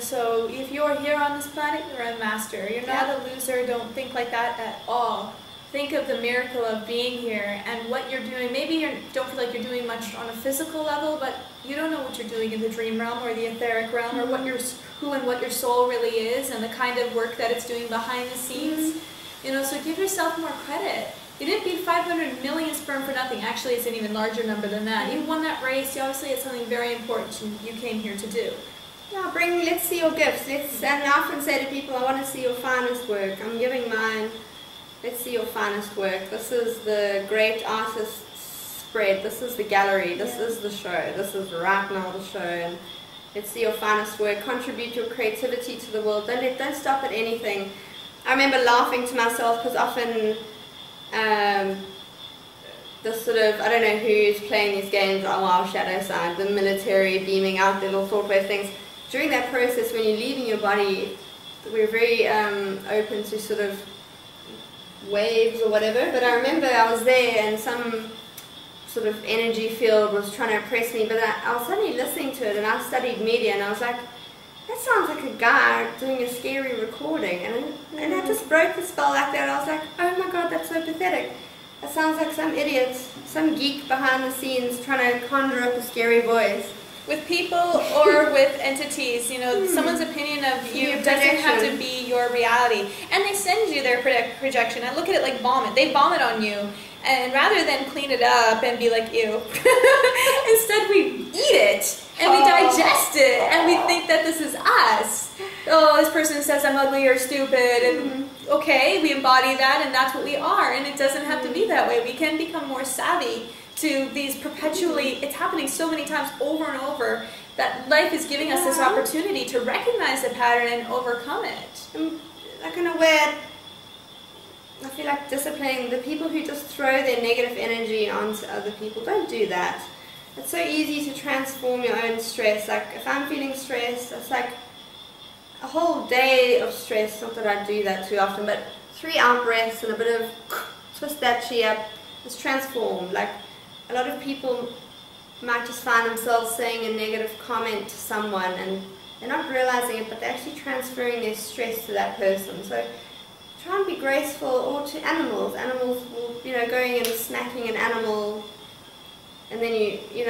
So if you're here on this planet, you're a master. You're not a loser. Don't think like that at all. Think of the miracle of being here and what you're doing. Maybe you don't feel like you're doing much on a physical level, but you don't know what you're doing in the dream realm or the etheric realm, or who and what your soul really is, and the kind of work that it's doing behind the scenes. So give yourself more credit. You didn't beat 500 million sperm for nothing. Actually, it's an even larger number than that. You won that race. You obviously had something very important you came here to do. Yeah, let's see your gifts. And I often say to people, I want to see your finest work. I'm giving mine. Let's see your finest work. This is the great artist spread. This is the gallery. This is the show. This is right now the show. And let's see your finest work. Contribute your creativity to the world. Don't stop at anything. I remember laughing to myself, because often this sort of, I don't know who's playing these games, our shadow side, the military beaming out their little thought wave things. During that process, when you're leaving your body, we're very open to sort of waves or whatever, but I remember I was there and some sort of energy field was trying to oppress me, but I was suddenly listening to it, and I studied media, and I was like, that sounds like a guy doing a scary recording, and I just broke the spell like that. I was like, oh my god, that's so pathetic. That sounds like some idiot, some geek behind the scenes trying to conjure up a scary voice. With people or with entities, someone's opinion of you doesn't have to be your reality. And they send you their projection. I look at it like vomit. They vomit on you. And rather than clean it up and be like, ew, instead we eat it and we digest it and we think that this is us. Oh, this person says I'm ugly or stupid, and okay, we embody that, and that's what we are. And it doesn't have to be that way. We can become more savvy to these perpetually, it's happening so many times over and over, that life is giving us this opportunity to recognize the pattern and overcome it. Like, in a way, I feel like disciplining the people who just throw their negative energy onto other people. Don't do that. It's so easy to transform your own stress. Like, if I'm feeling stressed, it's like a whole day of stress. Not that I do that too often, but 3 out breaths and a bit of twist that chi up. It's transformed. Like, a lot of people might just find themselves saying a negative comment to someone, and they're not realizing it, but they're actually transferring their stress to that person. So try and be graceful, or to animals. Animals will, going and smacking an animal, and then you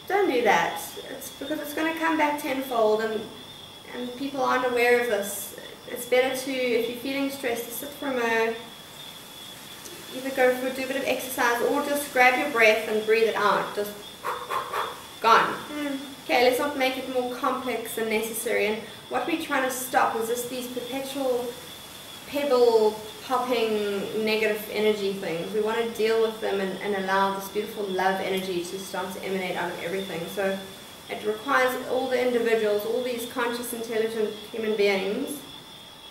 don't do that. It's because it's going to come back tenfold, and people aren't aware of this. It's better to, if you're feeling stressed, to sit for a moment, either do a bit of exercise, or just grab your breath and breathe it out. Just okay, let's not make it more complex than necessary. And what we're trying to stop is just these perpetual pebble popping negative energy things. We want to deal with them and allow this beautiful love energy to start to emanate out of everything. So it requires all the individuals, all these conscious, intelligent human beings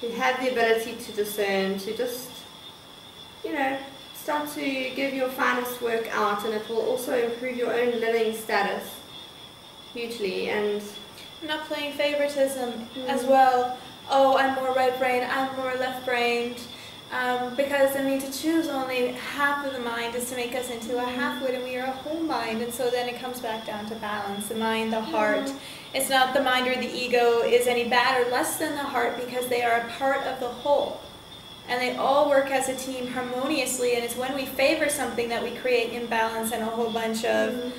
who have the ability to discern, to just, you know, start to give your finest work out, and it will also improve your own living status hugely. And not playing favoritism as well. Oh, I'm more right-brained, I'm more left-brained. Because I mean, to choose only half of the mind is to make us into a half-wit, and we are a whole mind. And so then it comes back down to balance, the mind, the heart. It's not the mind or the ego is any bad or less than the heart, because they are a part of the whole. And they all work as a team harmoniously, and it's when we favor something that we create imbalance and a whole bunch of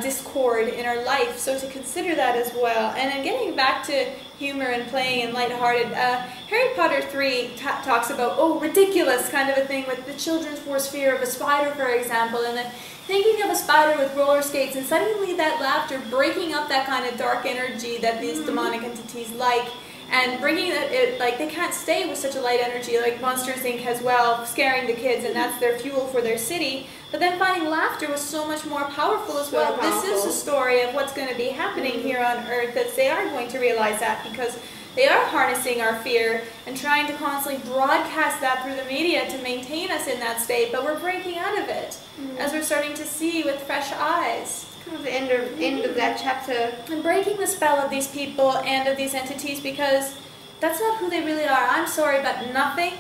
discord in our life. So to consider that as well. And then getting back to humor and playing and lighthearted, Harry Potter 3 talks about, oh, ridiculous kind of a thing with the children's worst fear of a spider, for example, and then thinking of a spider with roller skates, and suddenly that laughter breaking up that kind of dark energy that these demonic entities like, and bringing it, like, they can't stay with such a light energy, like Monsters Inc. as well, scaring the kids, and that's their fuel for their city. But then finding laughter was so much more powerful as well. This is a story of what's going to be happening here on Earth, that they are going to realize that, because they are harnessing our fear and trying to constantly broadcast that through the media to maintain us in that state, but we're breaking out of it, as we're starting to see with fresh eyes. The end of that chapter. And breaking the spell of these people and of these entities, because that's not who they really are. I'm sorry, but nothing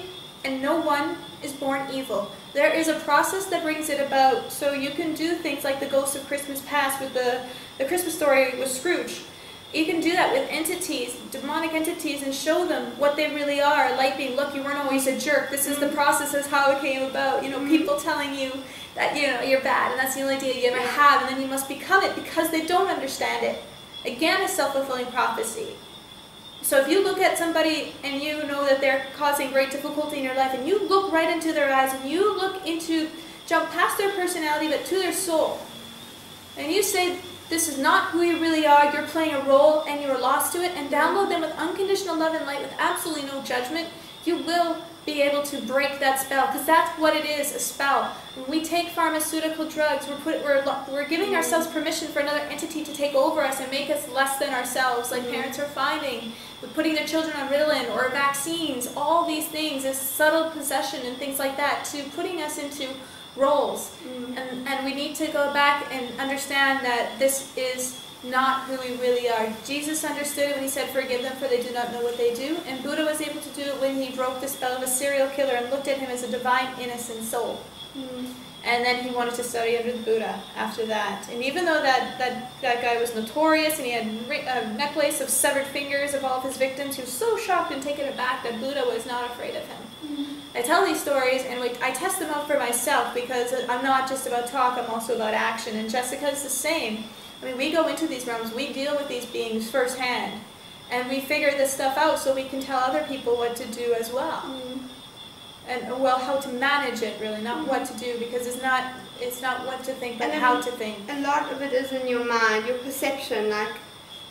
and no one is born evil. There is a process that brings it about. So you can do things like the Ghost of Christmas Past with the Christmas story with Scrooge. You can do that with entities, demonic entities, and show them what they really are. Light being, look, you weren't always a jerk. This is the process, is how it came about. You know, people telling you that, you know, you're bad, and that's the only idea you ever have, and then you must become it because they don't understand it. Again, a self-fulfilling prophecy. So if you look at somebody and you know that they're causing great difficulty in your life, and you look right into their eyes, and you look into, jump past their personality, but to their soul, and you say, this is not who you really are, you're playing a role and you're lost to it, and download them with unconditional love and light with absolutely no judgment, you will be able to break that spell, because that's what it is, a spell. When we take pharmaceutical drugs, we're giving ourselves permission for another entity to take over us and make us less than ourselves, like parents are finding with putting their children on Ritalin or vaccines. All these things, this subtle possession and things like that, to putting us into roles. And we need to go back and understand that this is not who we really are. Jesus understood it when he said, forgive them for they do not know what they do. And Buddha was able to do it when he broke the spell of a serial killer and looked at him as a divine, innocent soul. And then he wanted to study under the Buddha after that. And even though that guy was notorious and he had a necklace of severed fingers of all of his victims, he was so shocked and taken aback that Buddha was not afraid of him. I tell these stories and I test them out for myself, because I'm not just about talk, I'm also about action. And Jessica's the same. I mean, we go into these realms, we deal with these beings firsthand, and we figure this stuff out so we can tell other people what to do as well. And, well, how to manage it, really, not what to do, because it's not what to think, but how to think. A lot of it is in your mind, your perception. Like,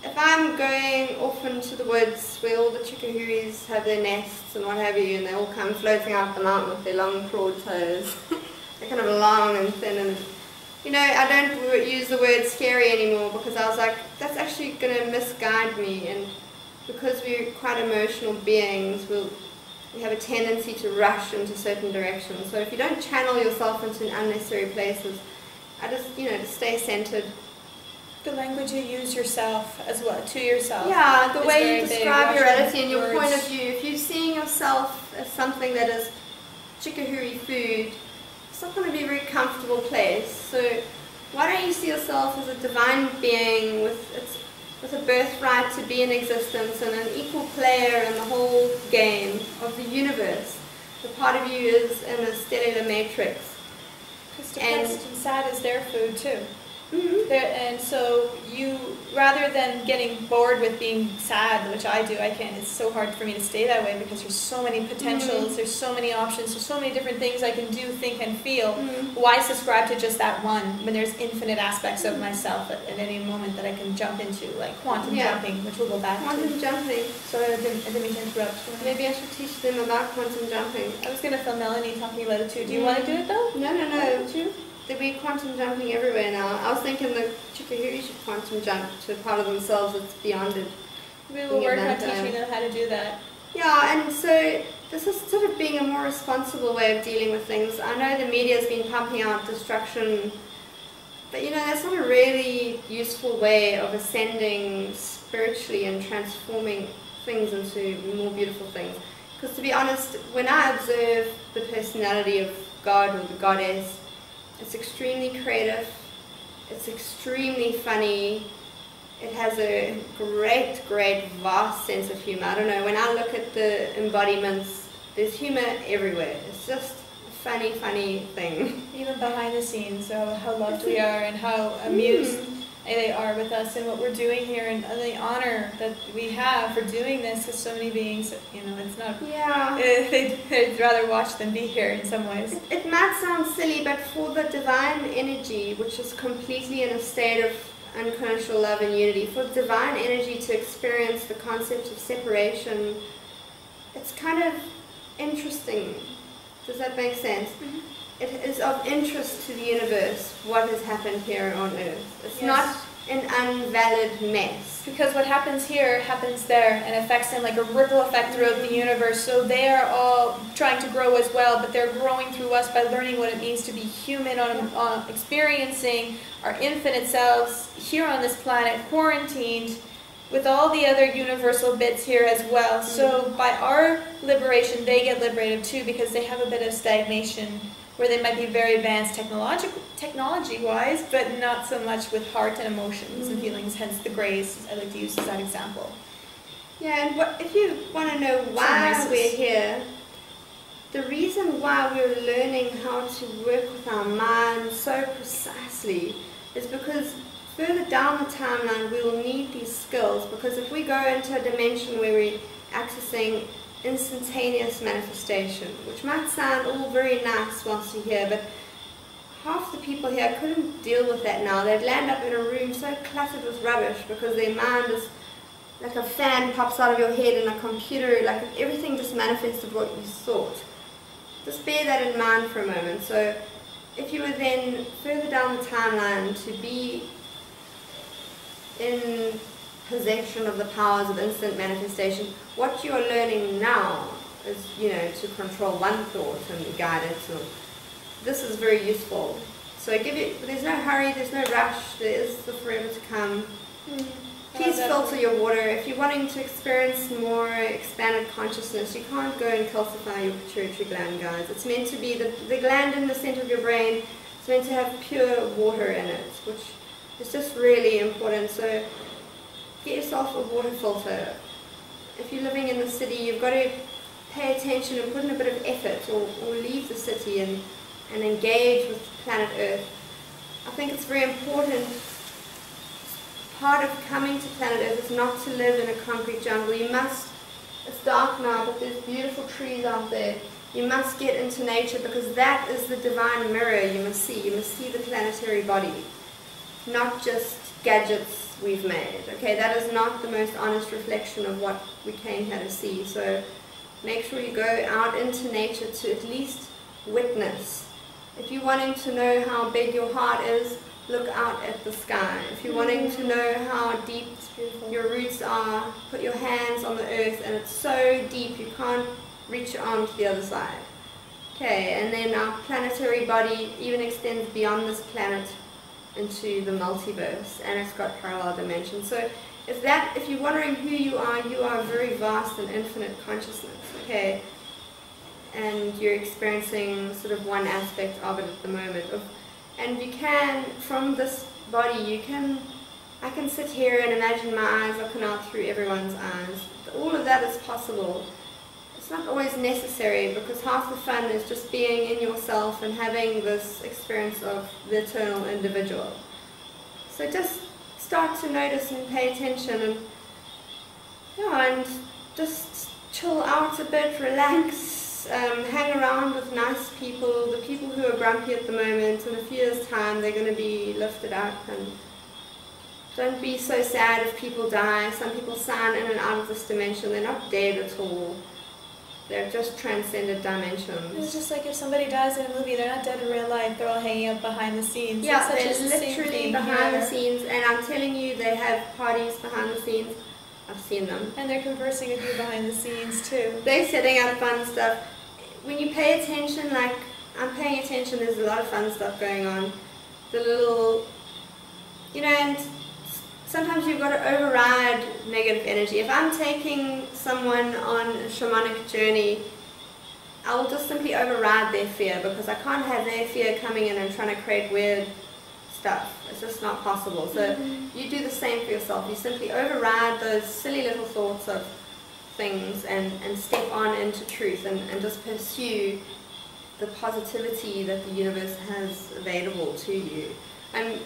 if I'm going off into the woods where all the chickahuris have their nests and what have you, and they all come floating out the mountain with their long clawed toes, they're kind of long and thin, and you know, I don't use the word scary anymore, because I was like, that's actually going to misguide me. And because we're quite emotional beings, we have a tendency to rush into certain directions. So if you don't channel yourself into unnecessary places, I just, you know, to stay centered. The language you use yourself as well, to yourself. Yeah, the way you describe your reality and your point of view. If you're seeing yourself as something that is chickahuri food, it's not going to be a very comfortable place. So why don't you see yourself as a divine being with a birthright to be in existence and an equal player in the whole game of the universe. The part of you is in a stellar matrix. Because depressed and sad is their food too. And so you, rather than getting bored with being sad, which I do, it's so hard for me to stay that way because there's so many potentials, there's so many options, there's so many different things I can do, think, and feel. Why subscribe to just that one when there's infinite aspects of myself at any moment that I can jump into, like quantum jumping, which we'll go back to. Quantum jumping. Sorry, I didn't mean to interrupt. Maybe I should teach them about quantum jumping. I was going to film Melanie talking about it too. Do you want to do it though? No. There'll be quantum jumping everywhere now. I was thinking the Chikahuri should quantum jump to a part of themselves that's beyond it. We will work on teaching them how to do that. Yeah, and so this is sort of being a more responsible way of dealing with things. I know the media's been pumping out destruction, but that's not a really useful way of ascending spiritually and transforming things into more beautiful things. Because to be honest, when I observe the personality of God or the goddess, it's extremely creative, it's extremely funny, it has a great, vast sense of humor. I don't know, when I look at the embodiments, there's humor everywhere. It's just a funny thing. Even behind the scenes, so how loved we are and how amused they are with us and what we're doing here, and the honor that we have for doing this with so many beings. It's not. Yeah. They'd rather watch than be here in some ways. It might sound silly, but for the divine energy, which is completely in a state of unconditional love and unity, for divine energy to experience the concept of separation, it's kind of interesting. Does that make sense? It is of interest to the universe what has happened here on Earth. It's not an unvalid mess. Because what happens here happens there and affects them like a ripple effect throughout the universe. So they are all trying to grow as well, but they're growing through us by learning what it means to be human, on experiencing our infinite selves here on this planet, quarantined with all the other universal bits here as well. So by our liberation, they get liberated too, because they have a bit of stagnation where they might be very advanced technology-wise, but not so much with heart and emotions and feelings, hence the grays I like to use as that example. Yeah, and if you want to know why we're here, the reason why we're learning how to work with our minds so precisely is because further down the timeline we will need these skills, because if we go into a dimension where we're accessing instantaneous manifestation, which might sound all very nice whilst you're here, but half the people here couldn't deal with that now. They'd land up in a room so cluttered with rubbish because their mind is like a fan pops out of your head and a computer, like everything just manifested what you thought. Just bear that in mind for a moment. So if you were then further down the timeline to be in possession of the powers of instant manifestation, what you are learning now is, to control one thought and guide it. So this is very useful. So there's no hurry, there's no rush, there is the forever to come. Please filter your water. If you're wanting to experience more expanded consciousness, you can't go and calcify your pituitary gland, guys. It's meant to be the gland in the center of your brain. It's meant to have pure water in it, which is just really important. So get yourself a water filter. If you're living in the city, you've got to pay attention and put in a bit of effort, or leave the city and engage with planet Earth. I think it's very important. Part of coming to planet Earth is not to live in a concrete jungle. It's dark now, but there's beautiful trees out there. You must get into nature, because that is the divine mirror you must see. You must see the planetary body, not just gadgets we've made. Okay, that is not the most honest reflection of what we came here to see. So make sure you go out into nature to at least witness. If you're wanting to know how big your heart is, look out at the sky. If you're wanting to know how deep your roots are, put your hands on the earth, and it's so deep you can't reach your arm to the other side. Okay, and then our planetary body even extends beyond this planet into the multiverse, and it's got parallel dimensions. So if you're wondering who you are very vast and infinite consciousness, okay? And you're experiencing sort of one aspect of it at the moment. And you can, from this body, I can sit here and imagine my eyes looking out through everyone's eyes. All of that is possible. It's not always necessary, because half the fun is just being in yourself and having this experience of the eternal individual. So just start to notice and pay attention, and and just chill out a bit, relax, hang around with nice people. The people who are grumpy at the moment, in a few years' time, they're going to be lifted up. And don't be so sad if people die. Some people sign in and out of this dimension. They're not dead at all. They're just transcended dimensions. It's just like if somebody dies in a movie, they're not dead in real life. They're all hanging out behind the scenes. Yeah, it's they're literally behind the scenes. And I'm telling you, they have parties behind the scenes. I've seen them. And they're conversing with you behind the scenes too. They're setting up fun stuff. When you pay attention, like I'm paying attention, there's a lot of fun stuff going on. The little, and sometimes you've got to override negative energy. If I'm taking someone on a shamanic journey, I will just simply override their fear, because I can't have their fear coming in and trying to create weird stuff. It's just not possible. So you do the same for yourself. You simply override those silly little thoughts of things and step on into truth and just pursue the positivity that the universe has available to you. And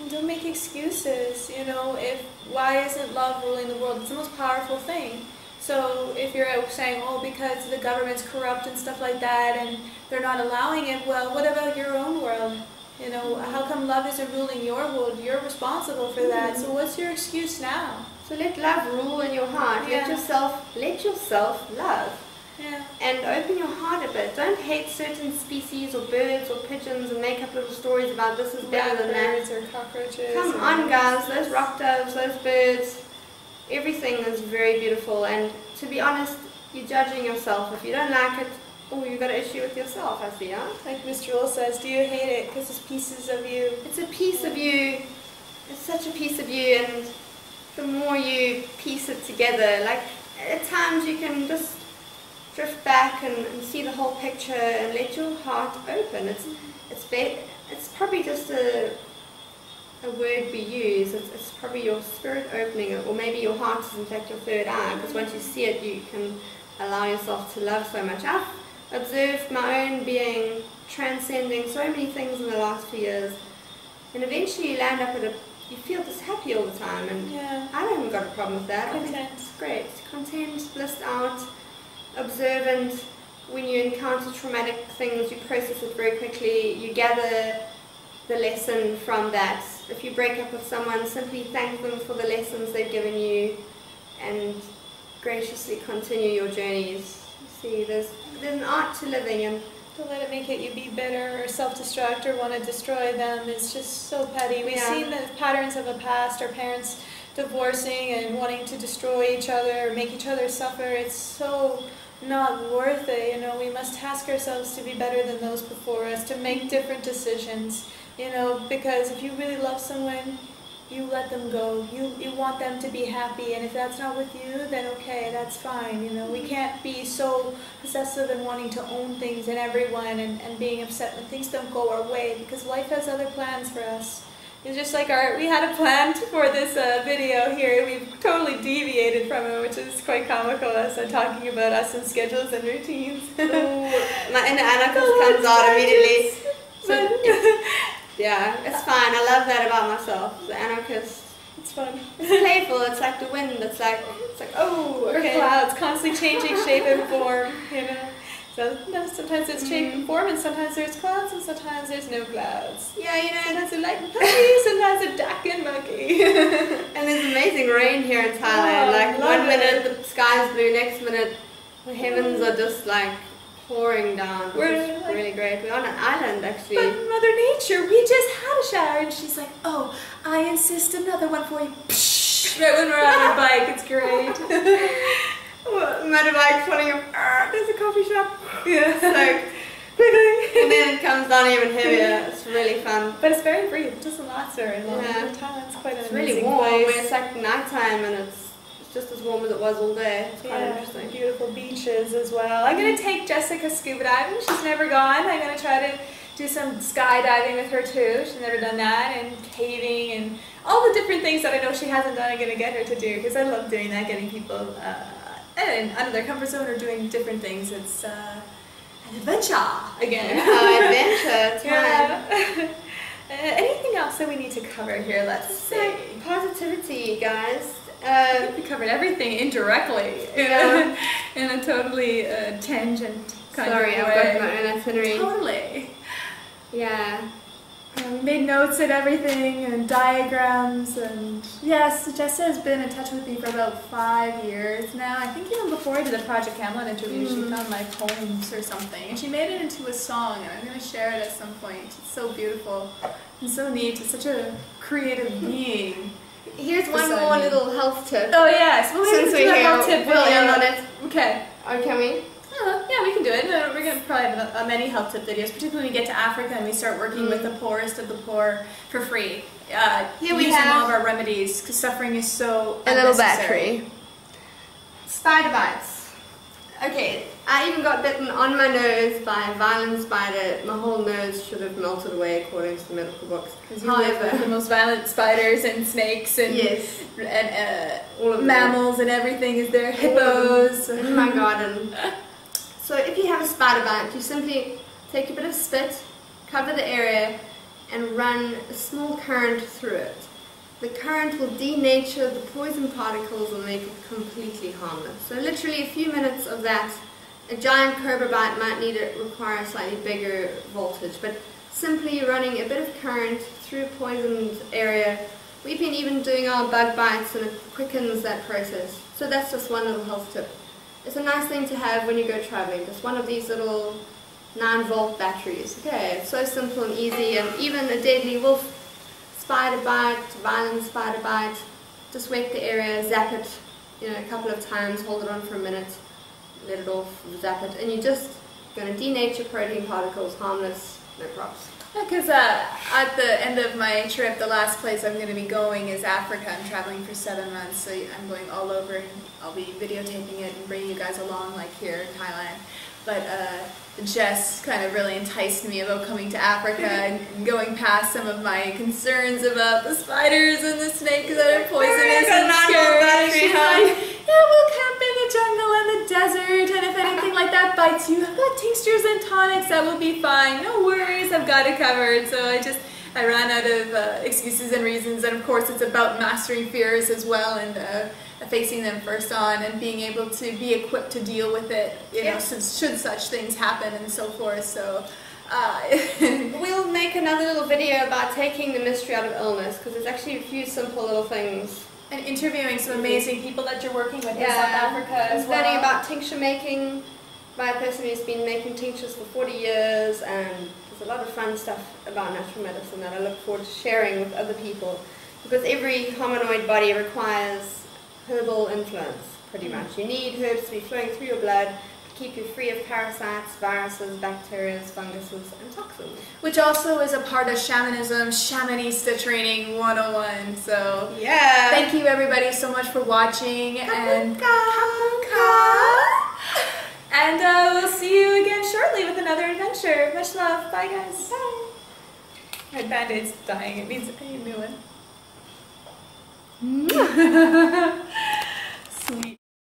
don't make excuses, why isn't love ruling the world? It's the most powerful thing. So if you're saying, oh, because the government's corrupt and stuff like that and they're not allowing it, well, what about your own world? How come love isn't ruling your world? You're responsible for that. So what's your excuse now? So let love rule in your heart. Yeah. Let yourself love. Yeah. And open your heart a bit. Don't hate certain species or birds or pigeons and make up little stories about this is better than that. Birds or cockroaches. Come on, guys. Those rock doves, those birds, everything is very beautiful. And to be honest, you're judging yourself. If you don't like it, you've got an issue with yourself, I see, huh? Like Miss Jewel says, do you hate it? Because it's pieces of you. It's a piece of you. It's such a piece of you. And the more you piece it together, like at times you can just drift back and see the whole picture and let your heart open. It's probably just a word we use. It's probably your spirit opening, or maybe your heart is in fact your third eye, because once you see it you can allow yourself to love so much. I've observed my own being transcending so many things in the last few years, and eventually you land up at you feel just happy all the time, and I haven't got a problem with that. Content. I think it's great. Content, blissed out, observant. When you encounter traumatic things, you process it very quickly. You gather the lesson from that. If you break up with someone, simply thank them for the lessons they've given you and graciously continue your journeys. See, there's an art to living, and don't let it make you be bitter or self-destruct or want to destroy them. It's just so petty. We've seen the patterns of the past, our parents divorcing and wanting to destroy each other or make each other suffer. It's so not worth it. We must task ourselves to be better than those before us, to make different decisions, because if you really love someone, you let them go. You want them to be happy, and if that's not with you, then okay, that's fine. We can't be so possessive and wanting to own things and everyone and being upset when things don't go our way, because life has other plans for us. It's just like we had a plan for this video here. We've totally deviated from it, which is quite comical, us talking about us and schedules and routines. My inner anarchist comes out immediately. Yeah, it's fine. I love that about myself. The anarchist. It's fun. It's playful. It's like the wind. It's like oh, okay. Or clouds, constantly changing shape and form. So sometimes it's shape and form, and sometimes there's clouds, and sometimes there's no clouds. Yeah, sometimes it's light and puffy, sometimes it's dark and muggy. And there's amazing rain here in Thailand. Like 1 minute the sky's blue, next minute the heavens are just like pouring down. It's really great. We're on an island actually. But Mother Nature, we just had a shower, and she's like, oh, I insist another one for you. Psh, right when we're on our bike, it's great. Motorbike pulling up, there's a coffee shop. Yeah. It's like, and then it comes down even heavier. It's really fun. But it's very brief. It doesn't last very long. Yeah. Thailand's quite an It's amazing really warm. place. Where it's like nighttime and it's just as warm as it was all day. It's quite interesting. Beautiful beaches as well. I'm going to take Jessica scuba diving. She's never gone. I'm going to try to do some skydiving with her too. She's never done that. And caving and all the different things that I know she hasn't done. I'm going to get her to do, because I love doing that, getting people out of their comfort zone or doing different things. It's an adventure again. Adventure time. Yeah. Anything else that we need to cover here? Let's see. Positivity, guys. I think we covered everything indirectly in a totally tangent kind of way. Sorry, I've got my own itinerary. Totally. Yeah. We made notes and everything and diagrams, and yes, Jess has been in touch with me for about 5 years now. I think even before I did the Project Hamlet interview, she found my poems or something, and she made it into a song, and I'm going to share it at some point. It's so beautiful and so neat. It's such a creative being. Here's one more little health tip. Oh yes, well, Since we're here, health tip we'll end on it. Okay. Oh, can we? Yeah, we can do it. We're going to probably have many health tip videos, particularly when we get to Africa and we start working with the poorest of the poor for free. Here we using have all of our remedies, because suffering is so a little unnecessary. battery. Spider bites. Okay, I even got bitten on my nose by a violent spider. My whole nose should have melted away according to the medical books. Because you live with the most violent spiders and snakes and, all of mammals and everything is there. Hippos. In my garden. So if you have a spider bite, you simply take a bit of spit, cover the area, and run a small current through it. The current will denature the poison particles and make it completely harmless. So literally a few minutes of that. A giant cobra bite might require a slightly bigger voltage, but simply running a bit of current through a poisoned area. We've been even doing our bug bites and it quickens that process. So that's just one little health tip. It's a nice thing to have when you go traveling, just one of these little 9-volt batteries. Okay, it's so simple and easy, and even a deadly wolf spider bite, violent spider bite, just wet the area, zap it, a couple of times, hold it on for a minute, let it off, zap it, and you're just going to denature protein particles, harmless, no props. Because at the end of my trip, the last place I'm going to be going is Africa. I'm traveling for 7 months, so I'm going all over, and I'll be videotaping it and bringing you guys along, like here in Thailand. But Jess kind of really enticed me about coming to Africa and going past some of my concerns about the spiders and the snakes that are poisonous and scary. She's like, yeah, we'll camp in the jungle and the desert, and if anything like that bites you, I've got tinctures and tonics that will be fine. No worries, I've got it covered. So I ran out of excuses and reasons, and of course it's about mastering fears as well, and facing them first on and being able to be equipped to deal with it, should such things happen and so forth. So we'll make another little video about taking the mystery out of illness, because there's actually a few simple little things. And interviewing some amazing people that you're working with in South Africa as well. Learning about tincture making by a person who's been making tinctures for 40 years, and there's a lot of fun stuff about natural medicine that I look forward to sharing with other people, because every hominoid body requires herbal influence, pretty much. You need herbs to be flowing through your blood to keep you free of parasites, viruses, bacteria, funguses, and toxins. Which also is a part of shamanism, Shamanista training 101. So yeah, thank you everybody so much for watching, and we'll see you again shortly with another adventure. Much love. Bye guys. Bye. My band-aid's dying. It means I need a new one.